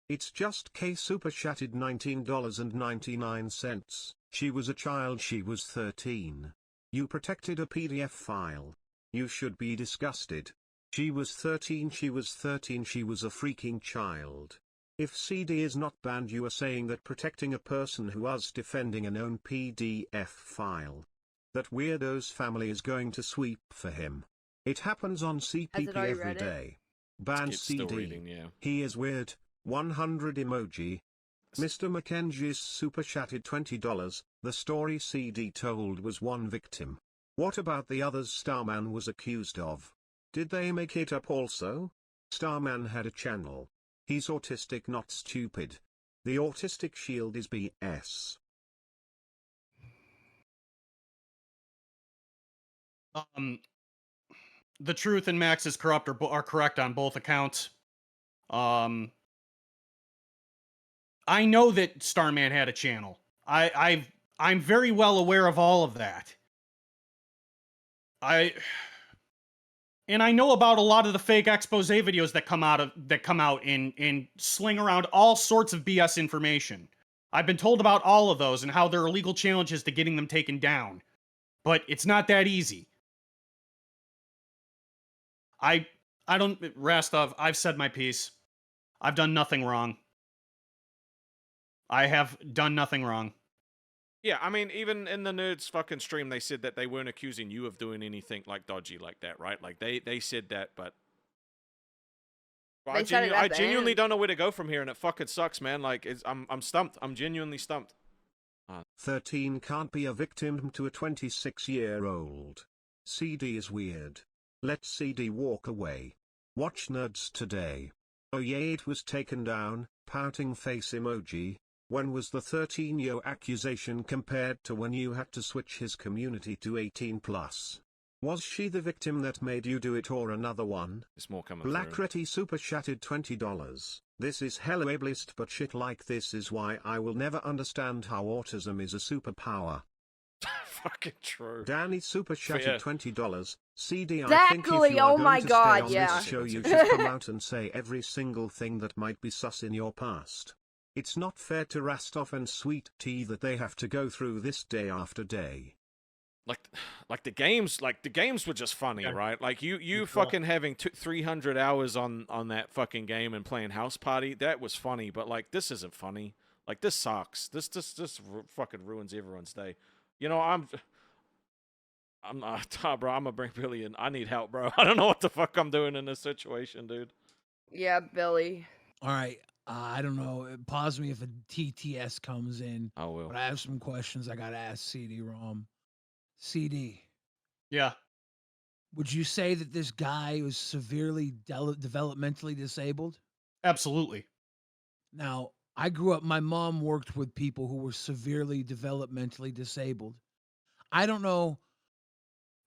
[SPEAKER 6] It's just K super chatted $19.99. She was a child, she was 13. You protected a PDF file. You should be disgusted. She was 13, she was 13, she was a freaking child. If CD is not banned, you are saying that protecting a person who was defending a known PDF file. That weirdo's family is going to sweep for him. It happens on CPP every day. Ban CD. He is weird. 100 emoji. Mr. Mackenzie's super chatted $20. The story CD told was one victim. What about the others Starman was accused of? Did they make it up also? Starman had a channel. He's autistic, not stupid. The autistic shield is BS.
[SPEAKER 10] The Truth and Max is corrupt are correct on both accounts. I know that Starman had a channel. I'm very well aware of all of that. And I know about a lot of the fake expose videos that come out and sling around all sorts of BS information. I've been told about all of those and how there are legal challenges to getting them taken down. But it's not that easy. I don't, Rastov, I've said my piece. I've done nothing wrong. I have done nothing wrong.
[SPEAKER 9] Yeah, I mean, even in the Nerds fucking stream, they said that they weren't accusing you of doing anything like dodgy like that, right? Like, they said that, but Well,
[SPEAKER 11] They said it
[SPEAKER 9] I
[SPEAKER 11] at the
[SPEAKER 9] genuinely
[SPEAKER 11] end.
[SPEAKER 9] don't know where to go from here, and it fucking sucks, man. Like, I'm stumped. I'm genuinely stumped.
[SPEAKER 6] 13 can't be a victim to a 26-year-old. CD is weird. Let CD walk away. Watch Nerds today. Oh yeah, it was taken down, pouting face emoji. When was the 13-year accusation compared to when you had to switch his community to 18+? Was she the victim that made you do it or another one?
[SPEAKER 9] It's more coming
[SPEAKER 6] Black
[SPEAKER 9] through.
[SPEAKER 6] Retty super chatted $20. This is hella ableist, but shit like this is why I will never understand how autism is a superpower.
[SPEAKER 9] Fucking true.
[SPEAKER 6] Danny super chatted
[SPEAKER 9] Fair.
[SPEAKER 6] $20. CD, I think if
[SPEAKER 11] Exactly,
[SPEAKER 6] you are
[SPEAKER 11] oh
[SPEAKER 6] going
[SPEAKER 11] my
[SPEAKER 6] to
[SPEAKER 11] God,
[SPEAKER 6] stay on
[SPEAKER 11] yeah.
[SPEAKER 6] this show, you should come out and say every single thing that might be sus in your past. It's not fair to Rastov and Sweet Tea that they have to go through this day after day.
[SPEAKER 9] Like the games were just funny,
[SPEAKER 10] Yeah.
[SPEAKER 9] right? Like you
[SPEAKER 10] Cool.
[SPEAKER 9] fucking having 300 hours on that fucking game and playing House Party, that was funny. But like this isn't funny. Like this sucks. This fucking ruins everyone's day. You know, I'm bro. I'm gonna bring Billy in. I need help, bro. I don't know what the fuck I'm doing in this situation, dude.
[SPEAKER 11] Yeah, Billy.
[SPEAKER 13] All right. I don't know. Pause me if a TTS comes in.
[SPEAKER 9] I will.
[SPEAKER 13] But I have some questions I gotta ask CD-ROM. CD.
[SPEAKER 10] Yeah.
[SPEAKER 13] Would you say that this guy was severely developmentally disabled?
[SPEAKER 10] Absolutely.
[SPEAKER 13] Now, I grew up, my mom worked with people who were severely developmentally disabled. I don't know.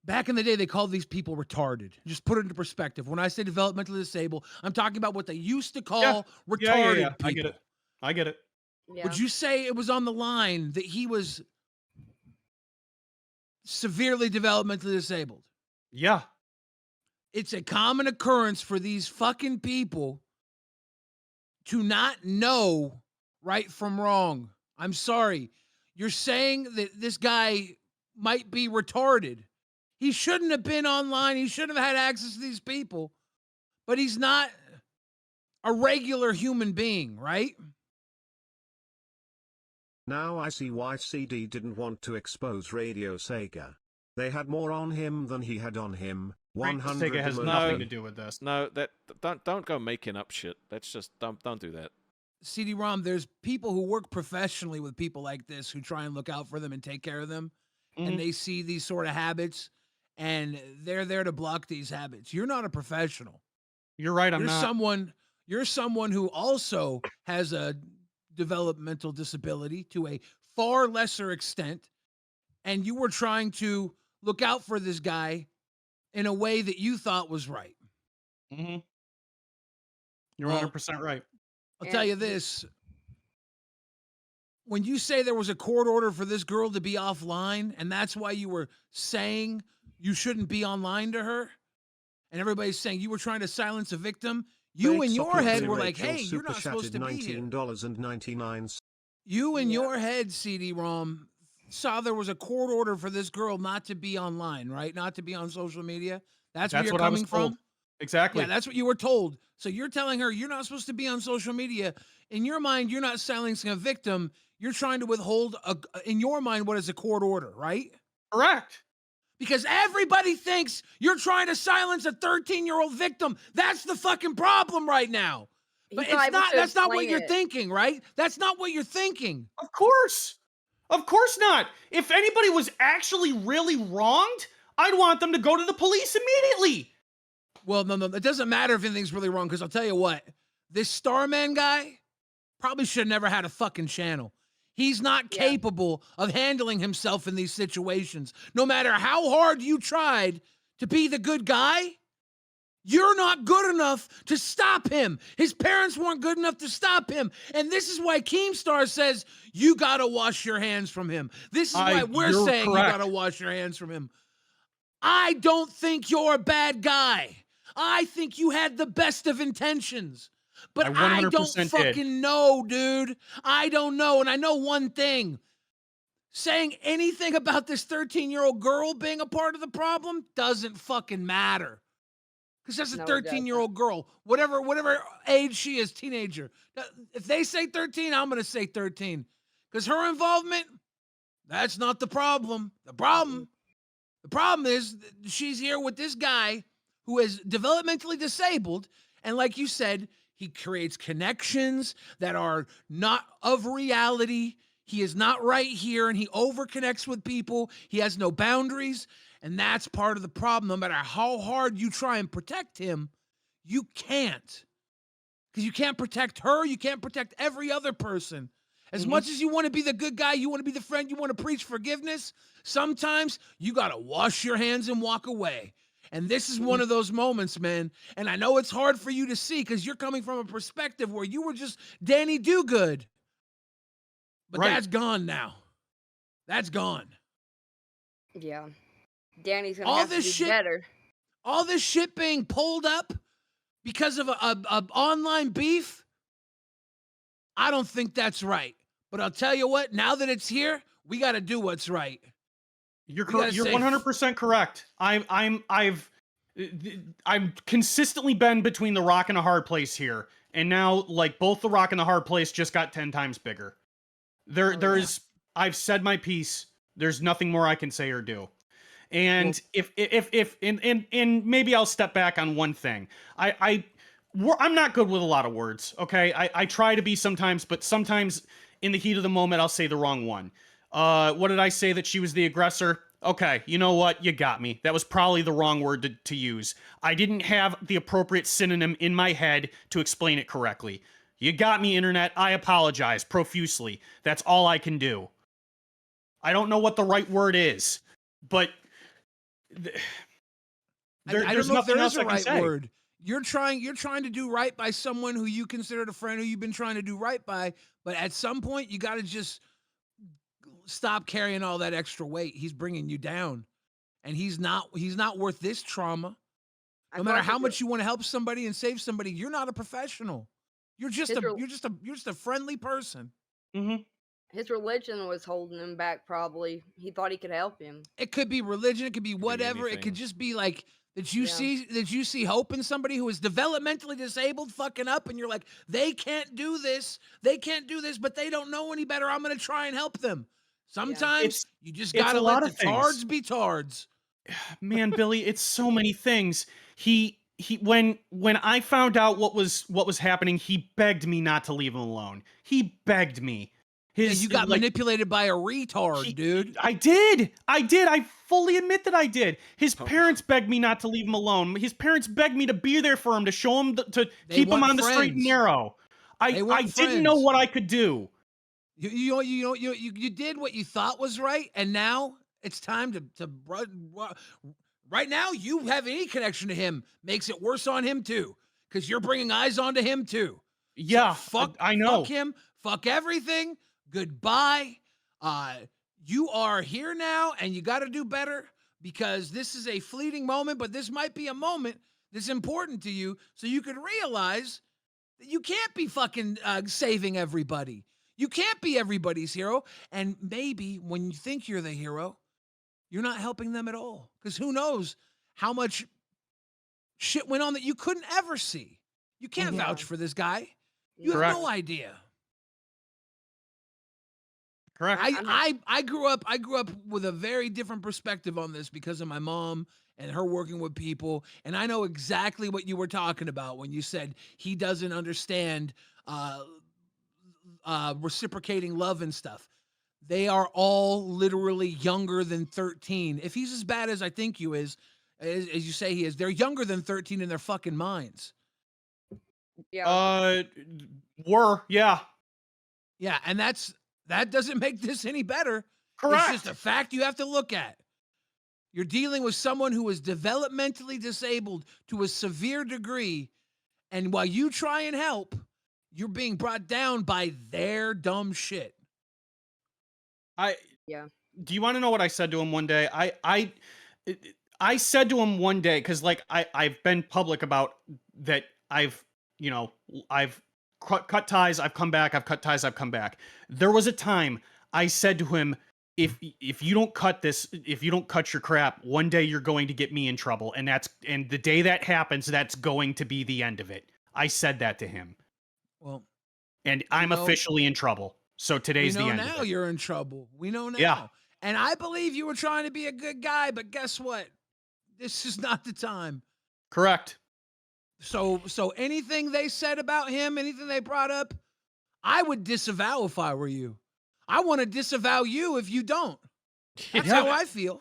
[SPEAKER 13] Back in the day, they called these people retarded. Just put it into perspective. When I say developmentally disabled, I'm talking about what they used to call retarded people.
[SPEAKER 10] I get it. I get it.
[SPEAKER 11] Yeah.
[SPEAKER 13] Would you say it was on the line that he was severely developmentally disabled?
[SPEAKER 10] Yeah.
[SPEAKER 13] It's a common occurrence for these fucking people to not know right from wrong. I'm sorry. You're saying that this guy might be retarded. He shouldn't have been online. He shouldn't have had access to these people. But he's not a regular human being, right?
[SPEAKER 6] Now I see why CD didn't want to expose Radio Sega. They had more on him than he had on him. 100
[SPEAKER 10] Sega has
[SPEAKER 6] emoji.
[SPEAKER 10] nothing to do with this.
[SPEAKER 9] No, don't go making up shit. That's just don't do that.
[SPEAKER 13] CD-ROM, there's people who work professionally with people like this who try and look out for them and take care of them. And they see these sort of habits and they're there to block these habits. You're not a professional.
[SPEAKER 10] You're right, I'm
[SPEAKER 13] You're
[SPEAKER 10] not.
[SPEAKER 13] you're someone who also has a developmental disability to a far lesser extent, and you were trying to look out for this guy in a way that you thought was right.
[SPEAKER 10] Mm-hmm. You're
[SPEAKER 13] Well,
[SPEAKER 10] 100% right.
[SPEAKER 13] I'll tell you this. When you say there was a court order for this girl to be offline, and that's why you were saying you shouldn't be online to her, and everybody's saying you were trying to silence a victim, you in your head were like, hey, you're not supposed to be here.
[SPEAKER 6] $19.99.
[SPEAKER 13] You in your head, CD-ROM, saw there was a court order for this girl not to be online, right? Not to be on social media. That's where you're
[SPEAKER 10] what I was
[SPEAKER 13] coming
[SPEAKER 10] told.
[SPEAKER 13] from?
[SPEAKER 10] Exactly.
[SPEAKER 13] Yeah, that's what you were told. So you're telling her you're not supposed to be on social media. In your mind, you're not silencing a victim. You're trying to withhold, in your mind, what is a court order, right?
[SPEAKER 10] Correct.
[SPEAKER 13] Because everybody thinks you're trying to silence a 13-year-old victim. That's the fucking problem right now. But
[SPEAKER 11] He's not able to
[SPEAKER 13] that's not what
[SPEAKER 11] explain
[SPEAKER 13] you're
[SPEAKER 11] it.
[SPEAKER 13] thinking, right? That's not what you're thinking.
[SPEAKER 10] Of course. Of course not. If anybody was actually really wronged, I'd want them to go to the police immediately.
[SPEAKER 13] Well, no, it doesn't matter if anything's really wrong, because I'll tell you what, this Starman guy probably should have never had a fucking channel. He's not capable of handling himself in these situations. No matter how hard you tried to be the good guy, you're not good enough to stop him. His parents weren't good enough to stop him. And this is why Keemstar says, you got to wash your hands from him. This is why we're
[SPEAKER 10] you're
[SPEAKER 13] saying
[SPEAKER 10] correct.
[SPEAKER 13] you got to wash your hands from him. I don't think you're a bad guy. I think you had the best of intentions. But I don't
[SPEAKER 10] 100%
[SPEAKER 13] fucking know, dude. I don't know. And I know one thing. Saying anything about this 13-year-old girl being a part of the problem doesn't fucking matter. Because that's a
[SPEAKER 11] No, it
[SPEAKER 13] 13-year-old girl. Whatever age she is, teenager. If they say 13, I'm going to say 13. Because her involvement, that's not the problem. The problem is she's here with this guy who is developmentally disabled, And like you said, he creates connections that are not of reality. He is not right here, and he overconnects with people. He has no boundaries, and that's part of the problem. No matter how hard you try and protect him, you can't. Because you can't protect her, you can't protect every other person. As much as you want to be the good guy, you want to be the friend, you want to preach forgiveness, sometimes you got to wash your hands and walk away. And this is one of those moments, man. And I know it's hard for you to see because you're coming from a perspective where you were just Danny Do-Good. But that's gone now. That's gone.
[SPEAKER 11] Yeah. Danny's going to have to do better.
[SPEAKER 13] All this shit being pulled up because of a online beef, I don't think that's right. But I'll tell you what, now that it's here, we got to do what's right.
[SPEAKER 10] You're 100% correct. I've consistently been between the rock and a hard place here, and now like both the rock and the hard place just got 10 times bigger. I've said my piece. There's nothing more I can say or do. And if maybe I'll step back on one thing. I'm not good with a lot of words. Okay, I try to be sometimes, but sometimes in the heat of the moment I'll say the wrong one. What did I say? That she was the aggressor? Okay, you know what? You got me. That was probably the wrong word to use. I didn't have the appropriate synonym in my head to explain it correctly. You got me, internet. I apologize profusely. That's all I can do. I don't know what the right word is, but there's nothing else I can say.
[SPEAKER 13] Word. You're trying to do right by someone who you considered a friend, who you've been trying to do right by, but at some point you got to just stop carrying all that extra weight. He's bringing you down, and he's not worth this trauma. No matter how much you want to help somebody and save somebody, you're not a professional. You're just a friendly person.
[SPEAKER 10] Mm-hmm.
[SPEAKER 11] His religion was holding him back. Probably he thought he could help him.
[SPEAKER 13] It could be religion. It could be whatever. It could just be like that you see hope in somebody who is developmentally disabled fucking up, and you're like, they can't do this. They can't do this, but they don't know any better. I'm going to try and help them. Sometimes you just got to let the tards be tards.
[SPEAKER 10] Man, Billy, it's so many things. When I found out what was happening, he begged me not to leave him alone. He begged me.
[SPEAKER 13] You got manipulated by a retard, dude.
[SPEAKER 10] I did. I fully admit that I did. His parents begged me not to leave him alone. His parents begged me to be there for him, to show him, to keep him on the straight and narrow. I didn't know what I could do.
[SPEAKER 13] You did what you thought was right, and now it's time to right now you have any connection to him makes it worse on him too, because you're bringing eyes onto him too.
[SPEAKER 10] Yeah,
[SPEAKER 13] so
[SPEAKER 10] I know.
[SPEAKER 13] Fuck him. Fuck everything. Goodbye. You are here now, and you got to do better, because this is a fleeting moment, but this might be a moment that's important to you, so you could realize that you can't be fucking saving everybody. You can't be everybody's hero, and maybe when you think you're the hero, you're not helping them at all, because who knows how much shit went on that you couldn't ever see. You can't vouch for this guy. You have no idea.
[SPEAKER 10] Correct.
[SPEAKER 13] I grew up with a very different perspective on this because of my mom and her working with people, and I know exactly what you were talking about when you said he doesn't understand reciprocating love and stuff. They are all literally younger than 13. If he's as bad as I think you is, as you say he is, they're younger than 13 in their fucking minds.
[SPEAKER 11] Yeah.
[SPEAKER 13] Yeah, and that doesn't make this any better.
[SPEAKER 10] Correct.
[SPEAKER 13] It's just a fact you have to look at. You're dealing with someone who is developmentally disabled to a severe degree, and while you try and help, you're being brought down by their dumb shit.
[SPEAKER 10] Do you want to know what I said to him one day? I said to him one day, because like I've been public about that. I've cut ties, I've come back, I've cut ties, I've come back. There was a time I said to him, if you don't cut this, if you don't cut your crap, one day you're going to get me in trouble, and the day that happens, that's going to be the end of it. I said that to him.
[SPEAKER 13] Well,
[SPEAKER 10] and I'm officially in trouble. So today's the end.
[SPEAKER 13] Now you're in trouble. We know now.
[SPEAKER 10] Yeah.
[SPEAKER 13] And I believe you were trying to be a good guy, but guess what? This is not the time.
[SPEAKER 10] Correct.
[SPEAKER 13] So anything they said about him, anything they brought up, I would disavow if I were you. I want to disavow you if you don't. That's how I feel.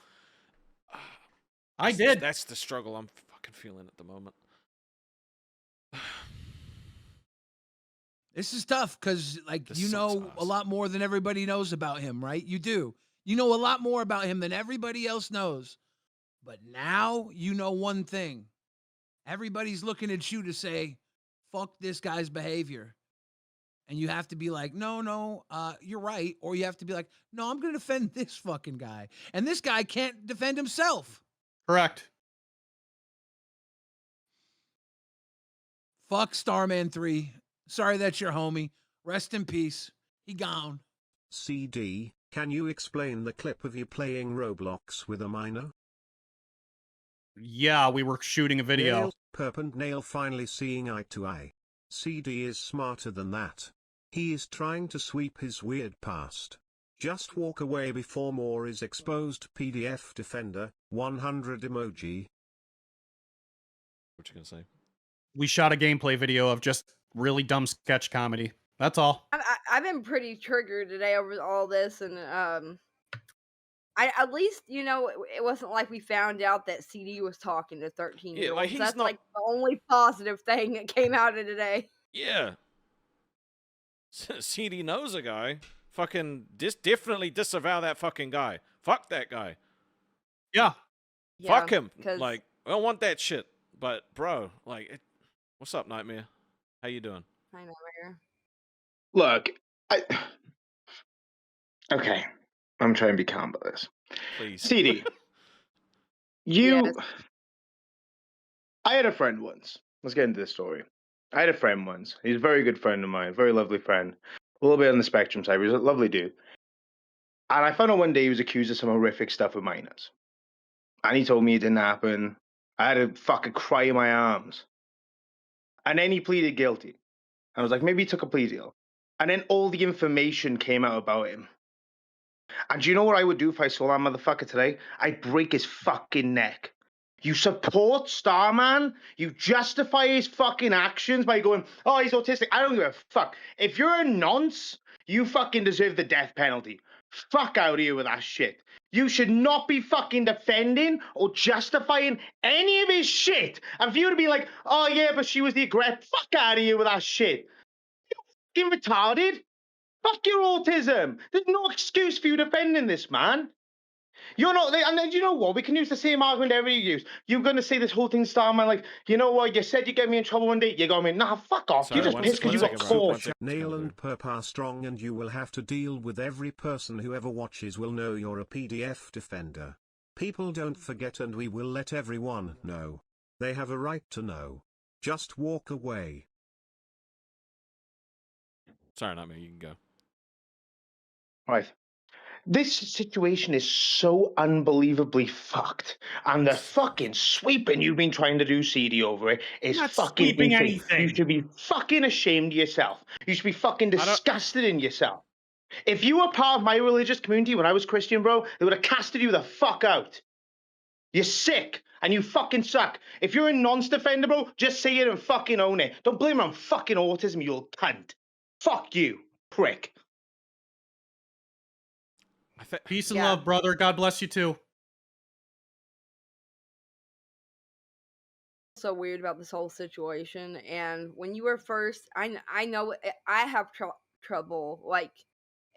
[SPEAKER 10] I did.
[SPEAKER 9] That's the struggle I'm fucking feeling at the moment.
[SPEAKER 13] This is tough because, like,
[SPEAKER 9] This
[SPEAKER 13] you know
[SPEAKER 9] sucks
[SPEAKER 13] a
[SPEAKER 9] ass.
[SPEAKER 13] lot more than everybody knows about him, right? You do. You know a lot more about him than everybody else knows. But now you know one thing. Everybody's looking at you to say, fuck this guy's behavior. And you have to be like, no, you're right. Or you have to be like, no, I'm going to defend this fucking guy. And this guy can't defend himself.
[SPEAKER 10] Correct.
[SPEAKER 13] Fuck Starman3. Sorry that's your homie. Rest in peace. He gone.
[SPEAKER 6] CD, can you explain the clip of you playing Roblox with a minor?
[SPEAKER 10] Yeah, we were shooting a video.
[SPEAKER 6] Nail, Perp and Nail finally seeing eye to eye. CD is smarter than that. He is trying to sweep his weird past. Just walk away before more is exposed. PDF Defender, 100 emoji.
[SPEAKER 9] What you gonna say?
[SPEAKER 10] We shot a gameplay video of just really dumb sketch comedy. That's all.
[SPEAKER 11] I've been pretty triggered today over all this, and I at least it wasn't like we found out that CD was talking to 13-year-olds.
[SPEAKER 9] Yeah, like, he's
[SPEAKER 11] That's
[SPEAKER 9] not-
[SPEAKER 11] like the only positive thing that came out of today.
[SPEAKER 9] Yeah. CD knows a guy. Fucking definitely disavow that fucking guy. Fuck that guy.
[SPEAKER 10] Yeah.
[SPEAKER 9] Fuck him.
[SPEAKER 11] 'cause-
[SPEAKER 9] Like, I don't want that shit. But, bro, like, what's up, Nightmare? How you doing?
[SPEAKER 11] I know, Mayor.
[SPEAKER 14] Look, okay, I'm trying to be calm about this.
[SPEAKER 9] Please.
[SPEAKER 14] CD,
[SPEAKER 11] Yes.
[SPEAKER 14] I had a friend once. Let's get into this story. I had a friend once. He's a very good friend of mine, very lovely friend. A little bit on the spectrum side, but he's a lovely dude. And I found out one day he was accused of some horrific stuff with minors. And he told me it didn't happen. I had to fucking cry in my arms. And then he pleaded guilty. I was like, maybe he took a plea deal. And then all the information came out about him. And do you know what I would do if I saw that motherfucker today? I'd break his fucking neck. You support Starman? You justify his fucking actions by going, oh, he's autistic. I don't give a fuck. If you're a nonce, you fucking deserve the death penalty. Fuck out of here with that shit. You should not be fucking defending or justifying any of his shit. And for you to be like, oh yeah, but she was the aggressor. Fuck out of here with that shit. You fucking retarded. Fuck your autism. There's no excuse for you defending this, man. You're not, and then you know what? We can use the same argument everybody use. You're going to say this whole thing, Starman, like, you know what? You said you get me in trouble one day. You're going to be, nah, fuck off.
[SPEAKER 9] Sorry,
[SPEAKER 14] You're just pissed because you got caught.
[SPEAKER 6] Nail and Perp are strong and you will have to deal with every person who ever watches will know you're a PDF defender. People don't forget and we will let everyone know. They have a right to know. Just walk away.
[SPEAKER 9] Sorry, Nightmare, you can go.
[SPEAKER 14] Right. This situation is so unbelievably fucked. And the fucking sweeping you've been trying to do, CD, over it is
[SPEAKER 10] Not
[SPEAKER 14] fucking
[SPEAKER 10] sweeping
[SPEAKER 14] insane.
[SPEAKER 10] anything.
[SPEAKER 14] You should be fucking ashamed of yourself. You should be fucking disgusted in yourself. If you were part of my religious community when I was Christian, bro, they would have casted you the fuck out. You're sick and you fucking suck. If you're a nonce defender, bro, just say it and fucking own it. Don't blame it on fucking autism, you little cunt. Fuck you, prick.
[SPEAKER 10] Peace and love, brother. God bless you too.
[SPEAKER 11] So weird about this whole situation, and when you were first, I know I have trouble like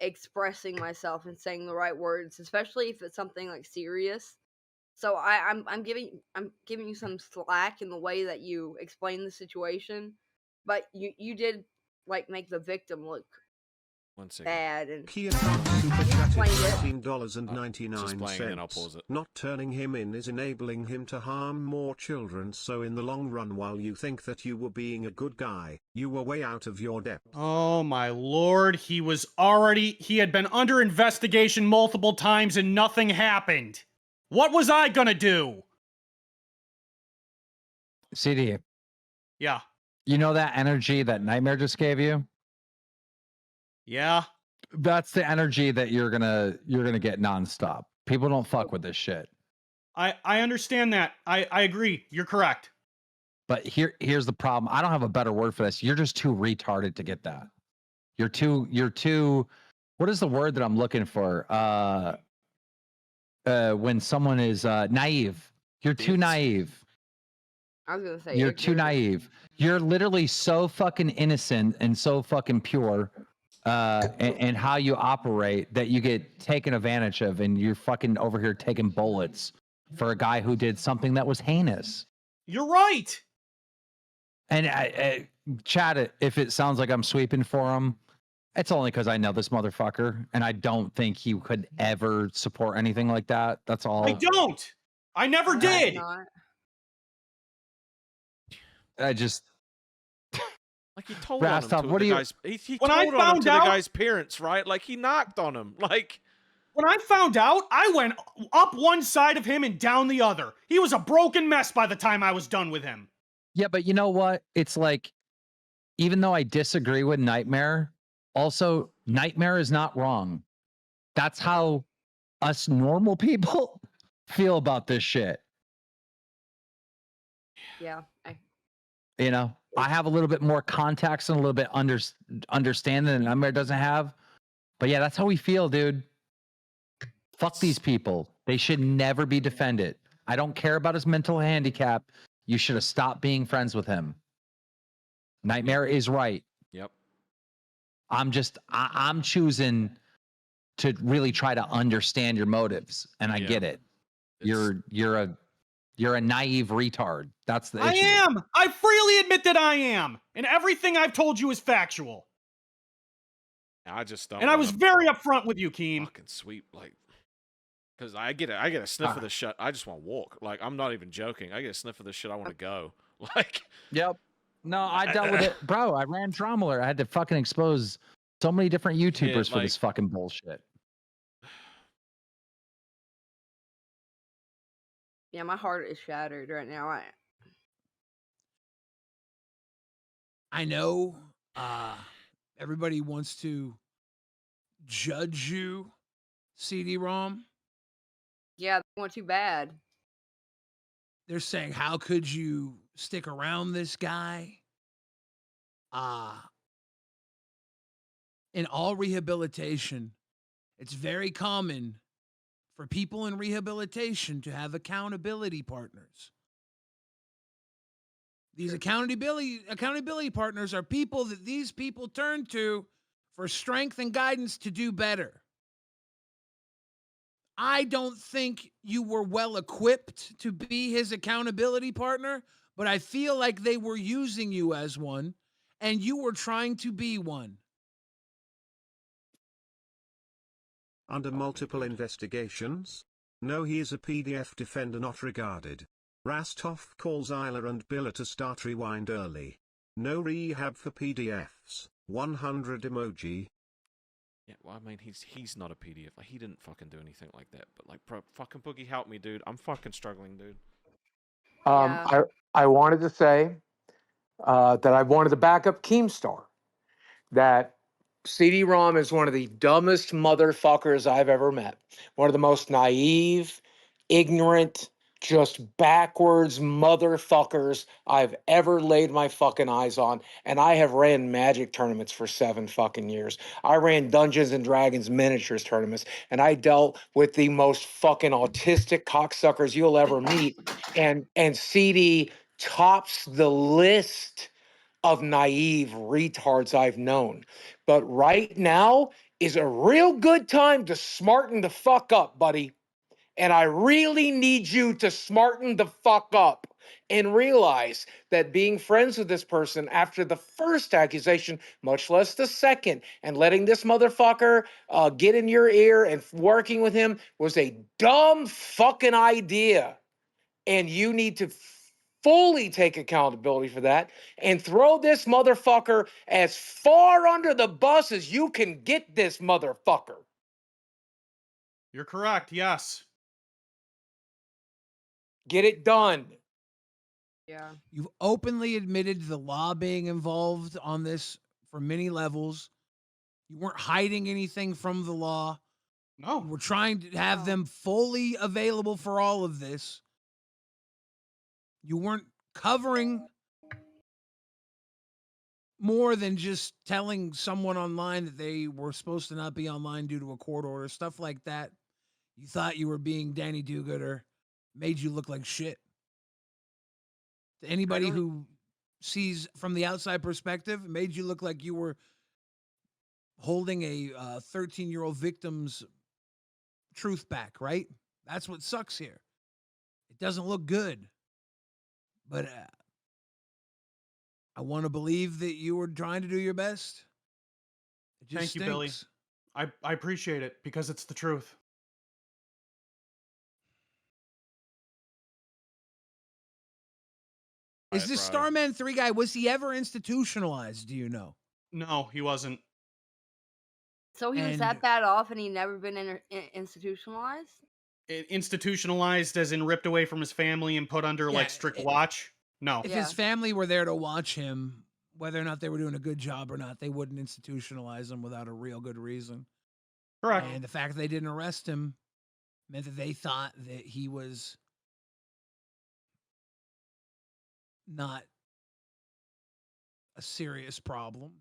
[SPEAKER 11] expressing myself and saying the right words, especially if it's something like serious. So I'm giving you some slack in the way that you explain the situation, but you did like make the victim look
[SPEAKER 9] 1 second.
[SPEAKER 11] bad and
[SPEAKER 6] Kia super chatted
[SPEAKER 11] explained it.
[SPEAKER 6] $13.99.
[SPEAKER 9] Just playing and then I'll pause it.
[SPEAKER 6] Not turning him in is enabling him to harm more children. So in the long run, while you think that you were being a good guy, you were way out of your depth.
[SPEAKER 10] Oh my lord, he had been under investigation multiple times and nothing happened. What was I gonna do?
[SPEAKER 12] CD,
[SPEAKER 10] Yeah.
[SPEAKER 12] you know that energy that Nightmare just gave you?
[SPEAKER 10] Yeah.
[SPEAKER 12] That's the energy that you're gonna get nonstop. People don't fuck with this shit.
[SPEAKER 10] I understand that. I agree. You're correct.
[SPEAKER 12] But here's the problem. I don't have a better word for this. You're just too retarded to get that. You're too. What is the word that I'm looking for? When someone is naive. You're too naive.
[SPEAKER 11] I was gonna say
[SPEAKER 12] You're too naive. You're literally so fucking innocent and so fucking pure and how you operate that you get taken advantage of, and you're fucking over here taking bullets for a guy who did something that was heinous.
[SPEAKER 10] You're right.
[SPEAKER 12] And Chad, if it sounds like I'm sweeping for him, it's only because I know this motherfucker, and I don't think he could ever support anything like that. That's all.
[SPEAKER 10] I don't. I never did.
[SPEAKER 12] I just
[SPEAKER 9] like he told on him
[SPEAKER 12] Rastov,
[SPEAKER 9] to
[SPEAKER 12] what
[SPEAKER 9] the
[SPEAKER 12] do you?
[SPEAKER 9] guy's. He
[SPEAKER 10] When
[SPEAKER 9] told
[SPEAKER 10] I
[SPEAKER 9] on him
[SPEAKER 10] found
[SPEAKER 9] to the
[SPEAKER 10] out-
[SPEAKER 9] guy's parents, right? Like he knocked on him. Like
[SPEAKER 10] When I found out, I went up one side of him and down the other. He was a broken mess by the time I was done with him.
[SPEAKER 12] Yeah, but you know what? It's like, even though I disagree with Knightmare, also Knightmare is not wrong. That's how us normal people feel about this shit.
[SPEAKER 11] Yeah.
[SPEAKER 12] You know, I have a little bit more context and a little bit understanding than Knightmare doesn't have. But yeah, that's how we feel, dude. Fuck these people. They should never be defended. I don't care about his mental handicap. You should have stopped being friends with him. Knightmare is right.
[SPEAKER 9] Yep.
[SPEAKER 12] I'm choosing to really try to understand your motives, and I get it. You're a naive retard. That's the issue.
[SPEAKER 10] I am. I freely admit that I am. And everything I've told you is factual.
[SPEAKER 9] I just don't.
[SPEAKER 10] And I was
[SPEAKER 9] wanna
[SPEAKER 10] very upfront with you, Keem.
[SPEAKER 9] fucking sweep like. Because I get a sniff of this shit. I just want to walk. Like I'm not even joking. I get a sniff of this shit. I want to go. Like.
[SPEAKER 12] Yep. No, I dealt with it, bro. I ran Drama Alert. I had to fucking expose so many different YouTubers for this fucking bullshit.
[SPEAKER 11] Yeah, my heart is shattered right now.
[SPEAKER 13] I know everybody wants to judge you, CD-ROM.
[SPEAKER 11] Yeah, they want you bad.
[SPEAKER 13] They're saying, how could you stick around this guy? In all rehabilitation, it's very common for people in rehabilitation to have accountability partners. These accountability partners are people that these people turn to for strength and guidance to do better. I don't think you were well equipped to be his accountability partner, but I feel like they were using you as one, and you were trying to be one.
[SPEAKER 6] Under multiple investigations? No, he is a PDF defender not regarded. Rastov calls Isla and Billa to start Rewind early. No rehab for PDFs. 100 emoji.
[SPEAKER 9] Yeah, well, I mean, he's not a PDF. Like, he didn't fucking do anything like that. But like, bro, fucking Boogie, help me, dude. I'm fucking struggling, dude.
[SPEAKER 15] I wanted to say that I wanted to back up Keemstar. That CD-ROM is one of the dumbest motherfuckers I've ever met. One of the most naive, ignorant, just backwards motherfuckers I've ever laid my fucking eyes on. And I have ran Magic tournaments for 7 fucking years. I ran Dungeons and Dragons miniatures tournaments, and I dealt with the most fucking autistic cocksuckers you'll ever meet. And CD tops the list of naive retards I've known. But right now is a real good time to smarten the fuck up, buddy. And I really need you to smarten the fuck up and realize that being friends with this person after the first accusation, much less the second, and letting this motherfucker get in your ear and working with him was a dumb fucking idea. And you need to fully take accountability for that and throw this motherfucker as far under the bus as you can get this motherfucker.
[SPEAKER 10] You're correct, yes.
[SPEAKER 15] Get it done.
[SPEAKER 11] Yeah.
[SPEAKER 13] You've openly admitted the law being involved on this for many levels. You weren't hiding anything from the law.
[SPEAKER 10] No.
[SPEAKER 13] You were trying to have them fully available for all of this. You weren't covering more than just telling someone online that they were supposed to not be online due to a court order, stuff like that. You thought you were being Danny Do-Gooder, made you look like shit. To anybody who sees from the outside perspective, it made you look like you were holding a 13-year-old victim's truth back, right? That's what sucks here. It doesn't look good. But I want to believe that you were trying to do your best. It just
[SPEAKER 10] Thank you, Billy.
[SPEAKER 13] stinks.
[SPEAKER 10] I appreciate it because it's the truth.
[SPEAKER 13] Is this Starman3 guy, was he ever institutionalized, do you know?
[SPEAKER 10] No, he wasn't.
[SPEAKER 11] So he was
[SPEAKER 13] And-
[SPEAKER 11] that bad off and he'd never been institutionalized?
[SPEAKER 10] Institutionalized as in ripped away from his family and put under like strict watch? No.
[SPEAKER 13] If his family were there to watch him, whether or not they were doing a good job or not, they wouldn't institutionalize him without a real good reason.
[SPEAKER 10] Correct.
[SPEAKER 13] And the fact that they didn't arrest him meant that they thought that he was not a serious problem.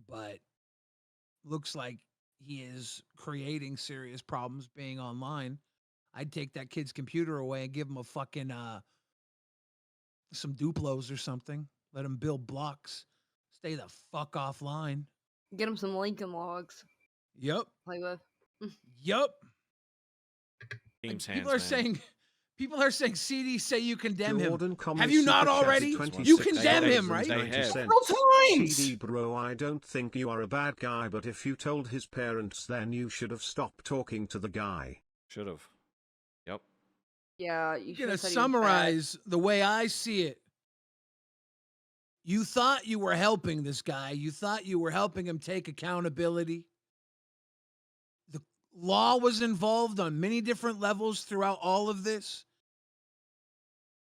[SPEAKER 13] But looks like he is creating serious problems being online. I'd take that kid's computer away and give him a fucking some Duplos or something. Let him build blocks. Stay the fuck offline.
[SPEAKER 11] Get him some Lincoln logs.
[SPEAKER 13] Yep.
[SPEAKER 11] Play with.
[SPEAKER 13] Yup.
[SPEAKER 9] Team's
[SPEAKER 13] People
[SPEAKER 9] hands,
[SPEAKER 13] are
[SPEAKER 9] man.
[SPEAKER 13] saying CD say you condemn
[SPEAKER 6] Jordan
[SPEAKER 13] him.
[SPEAKER 6] Comments
[SPEAKER 13] Have you not
[SPEAKER 6] Super Chat
[SPEAKER 13] already?
[SPEAKER 6] 26
[SPEAKER 13] You condemn him, right?
[SPEAKER 6] Several
[SPEAKER 13] times.
[SPEAKER 6] CD bro, I don't think you are a bad guy, but if you told his parents, then you should have stopped talking to the guy.
[SPEAKER 9] Should have. Yep.
[SPEAKER 11] Yeah, you
[SPEAKER 13] I'm
[SPEAKER 11] should
[SPEAKER 13] gonna
[SPEAKER 11] have said
[SPEAKER 13] summarize the way I see it. You thought you were helping this guy. You thought you were helping him take accountability. The law was involved on many different levels throughout all of this.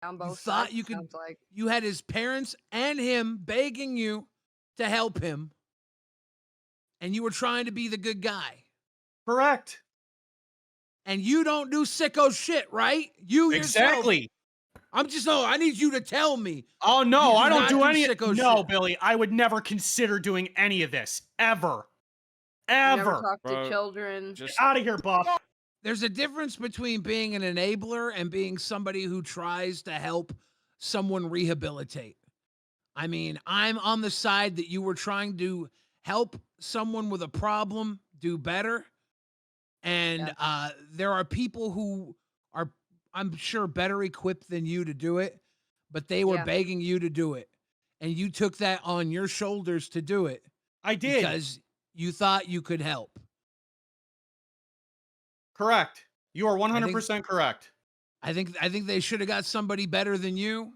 [SPEAKER 11] On
[SPEAKER 13] You
[SPEAKER 11] both
[SPEAKER 13] thought
[SPEAKER 11] sides,
[SPEAKER 13] you could.
[SPEAKER 11] sounds like.
[SPEAKER 13] You had his parents and him begging you to help him, and you were trying to be the good guy.
[SPEAKER 10] Correct.
[SPEAKER 13] And you don't do sicko shit, right? You yourself.
[SPEAKER 10] Exactly.
[SPEAKER 13] I need you to tell me.
[SPEAKER 10] Oh no,
[SPEAKER 13] You
[SPEAKER 10] I don't
[SPEAKER 13] not
[SPEAKER 10] do any.
[SPEAKER 13] sicko
[SPEAKER 10] No,
[SPEAKER 13] shit.
[SPEAKER 10] Billy, I would never consider doing any of this ever.
[SPEAKER 11] You never
[SPEAKER 10] Ever.
[SPEAKER 11] talk to children.
[SPEAKER 10] Get out of here, Buff.
[SPEAKER 13] There's a difference between being an enabler and being somebody who tries to help someone rehabilitate. I mean, I'm on the side that you were trying to help someone with a problem do better. And there are people who are, I'm sure, better equipped than you to do it, but they were begging you to do it. And you took that on your shoulders to do it.
[SPEAKER 10] I did.
[SPEAKER 13] Because you thought you could help.
[SPEAKER 10] Correct. You are 100% correct.
[SPEAKER 13] I think they should have got somebody better than you.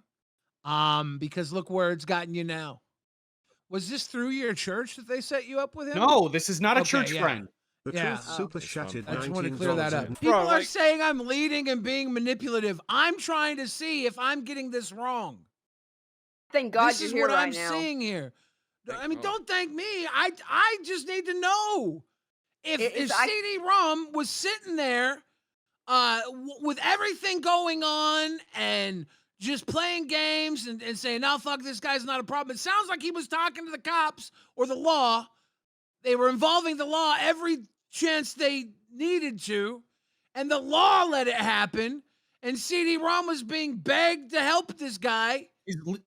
[SPEAKER 13] Because look where it's gotten you now. Was this through your church that they set you up with him?
[SPEAKER 10] No, this is not a church friend.
[SPEAKER 6] The
[SPEAKER 13] Yeah.
[SPEAKER 6] truth super chatted
[SPEAKER 13] I just want to
[SPEAKER 6] $19
[SPEAKER 13] clear that up.
[SPEAKER 6] and-
[SPEAKER 13] People are saying I'm leading and being manipulative. I'm trying to see if I'm getting this wrong.
[SPEAKER 11] Thank God
[SPEAKER 13] This
[SPEAKER 11] you're
[SPEAKER 13] is
[SPEAKER 11] here
[SPEAKER 13] what
[SPEAKER 11] right
[SPEAKER 13] I'm
[SPEAKER 11] now.
[SPEAKER 13] seeing here. I mean, don't thank me. I just need to know if CD-ROM was sitting there with everything going on and just playing games and saying, no, fuck, this guy's not a problem. It sounds like he was talking to the cops or the law. They were involving the law every chance they needed to, and the law let it happen, and CD-ROM was being begged to help this guy.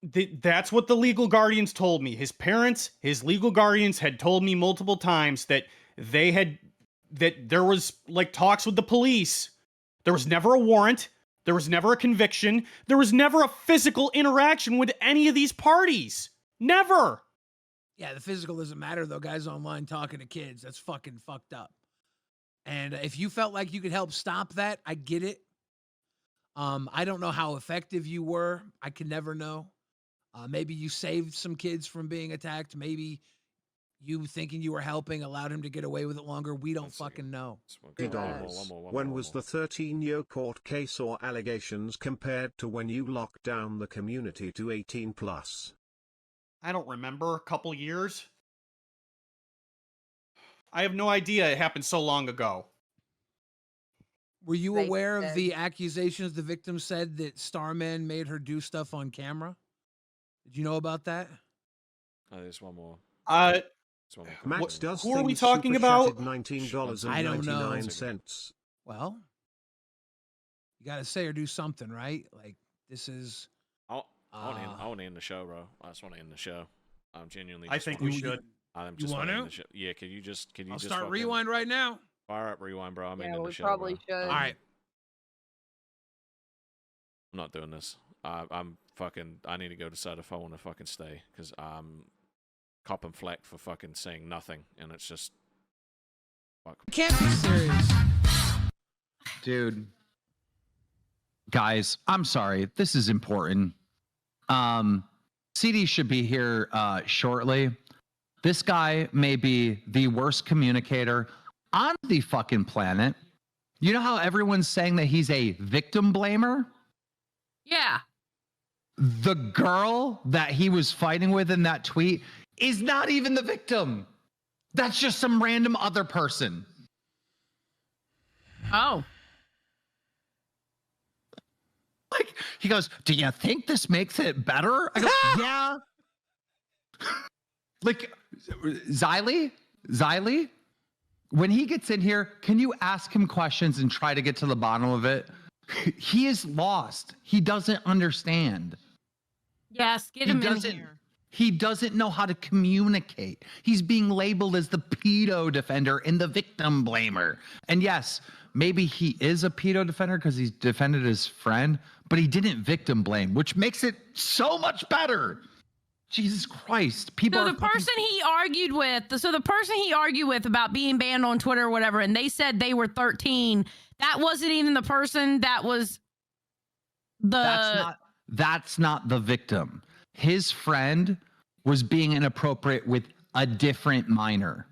[SPEAKER 10] That's what the legal guardians told me. His parents, his legal guardians had told me multiple times that there was like talks with the police. There was never a warrant. There was never a conviction. There was never a physical interaction with any of these parties. Never.
[SPEAKER 13] Yeah, the physical doesn't matter, though. Guys online talking to kids, that's fucking fucked up. And if you felt like you could help stop that, I get it. I don't know how effective you were. I can never know. Maybe you saved some kids from being attacked. Maybe you thinking you were helping allowed him to get away with it longer. We don't fucking know.
[SPEAKER 6] $3. When was the 13-year court case or allegations compared to when you locked down the community to 18 plus?
[SPEAKER 10] I don't remember. A couple years? I have no idea. It happened so long ago.
[SPEAKER 13] Were you aware of the accusations the victim said that Starman made her do stuff on camera? Did you know about that?
[SPEAKER 9] Oh, there's one more.
[SPEAKER 10] Uh,
[SPEAKER 6] Max does
[SPEAKER 10] who are we
[SPEAKER 6] things
[SPEAKER 10] talking
[SPEAKER 6] super
[SPEAKER 10] about?
[SPEAKER 6] chatted $19.99.
[SPEAKER 13] I don't know. Well, you got to say or do something, right? Like, this is...
[SPEAKER 9] I want to end the show, bro. I just want to end the show. I'm genuinely.
[SPEAKER 10] I think we should.
[SPEAKER 9] I'm
[SPEAKER 13] You
[SPEAKER 9] just
[SPEAKER 13] want
[SPEAKER 9] wanna end
[SPEAKER 13] to?
[SPEAKER 9] the show. Yeah, can you just
[SPEAKER 13] I'll
[SPEAKER 9] just
[SPEAKER 13] start
[SPEAKER 9] fucking
[SPEAKER 13] Rewind right now.
[SPEAKER 9] Fire up Rewind, bro. I'm
[SPEAKER 11] Yeah,
[SPEAKER 9] ending
[SPEAKER 11] we
[SPEAKER 9] the show.
[SPEAKER 11] probably
[SPEAKER 9] bro.
[SPEAKER 11] should.
[SPEAKER 13] All right.
[SPEAKER 9] I'm not doing this. I'm fucking. I need to go decide if I want to fucking stay because I'm copping flack for fucking saying nothing, and it's just. Fuck.
[SPEAKER 13] You can't be serious.
[SPEAKER 12] Dude. Guys, I'm sorry. This is important. CD should be here shortly. This guy may be the worst communicator on the fucking planet. You know how everyone's saying that he's a victim blamer?
[SPEAKER 16] Yeah.
[SPEAKER 12] The girl that he was fighting with in that tweet is not even the victim. That's just some random other person.
[SPEAKER 16] Oh.
[SPEAKER 12] Like, he goes, do you think this makes it better? I go, yeah. Like, Xylee, when he gets in here, can you ask him questions and try to get to the bottom of it? He is lost. He doesn't understand.
[SPEAKER 16] Yes, get him in here.
[SPEAKER 12] He doesn't know how to communicate. He's being labeled as the pedo defender and the victim blamer. And yes, maybe he is a pedo defender because he's defended his friend, but he didn't victim blame, which makes it so much better. Jesus Christ. People
[SPEAKER 16] So the person he argued with about being banned on Twitter or whatever, and they said they were 13, that wasn't even the person that was
[SPEAKER 12] That's not the victim. His friend was being inappropriate with a different minor.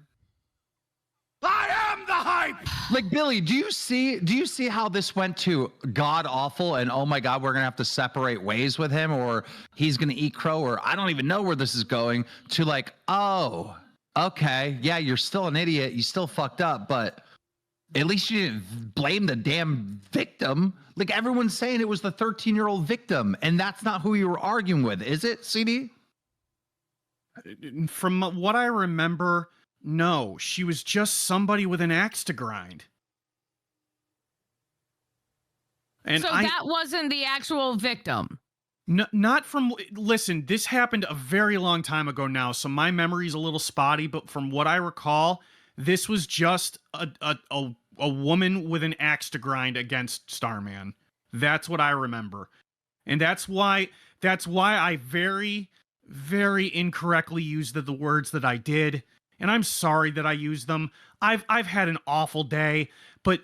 [SPEAKER 13] I am the hype.
[SPEAKER 12] Like, Billy, do you see how this went to god awful and oh my god, we're gonna have to separate ways with him, or he's gonna eat crow, or I don't even know where this is going, to like, oh, okay, yeah, you're still an idiot, you still fucked up, but at least you didn't blame the damn victim. Like, everyone's saying it was the 13-year-old victim, and that's not who you were arguing with, is it, CD?
[SPEAKER 10] From what I remember, no, she was just somebody with an axe to grind. And
[SPEAKER 16] so that wasn't the actual victim.
[SPEAKER 10] Not from, listen, this happened a very long time ago now, so my memory's a little spotty, but from what I recall, this was just a woman with an axe to grind against Starman. That's what I remember. And that's why I very, very incorrectly used the words that I did. And I'm sorry that I used them. I've had an awful day, but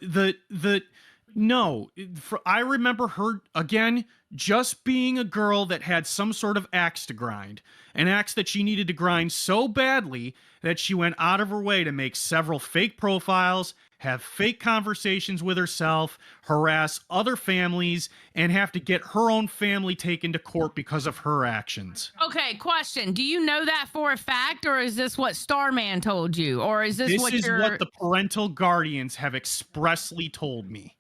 [SPEAKER 10] I remember her, again, just being a girl that had some sort of axe to grind. An axe that she needed to grind so badly that she went out of her way to make several fake profiles, have fake conversations with herself, harass other families, and have to get her own family taken to court because of her actions.
[SPEAKER 16] Okay, question. Do you know that for a fact, or is this what Starman told you? Or is this what
[SPEAKER 10] the parental guardians have expressly told me.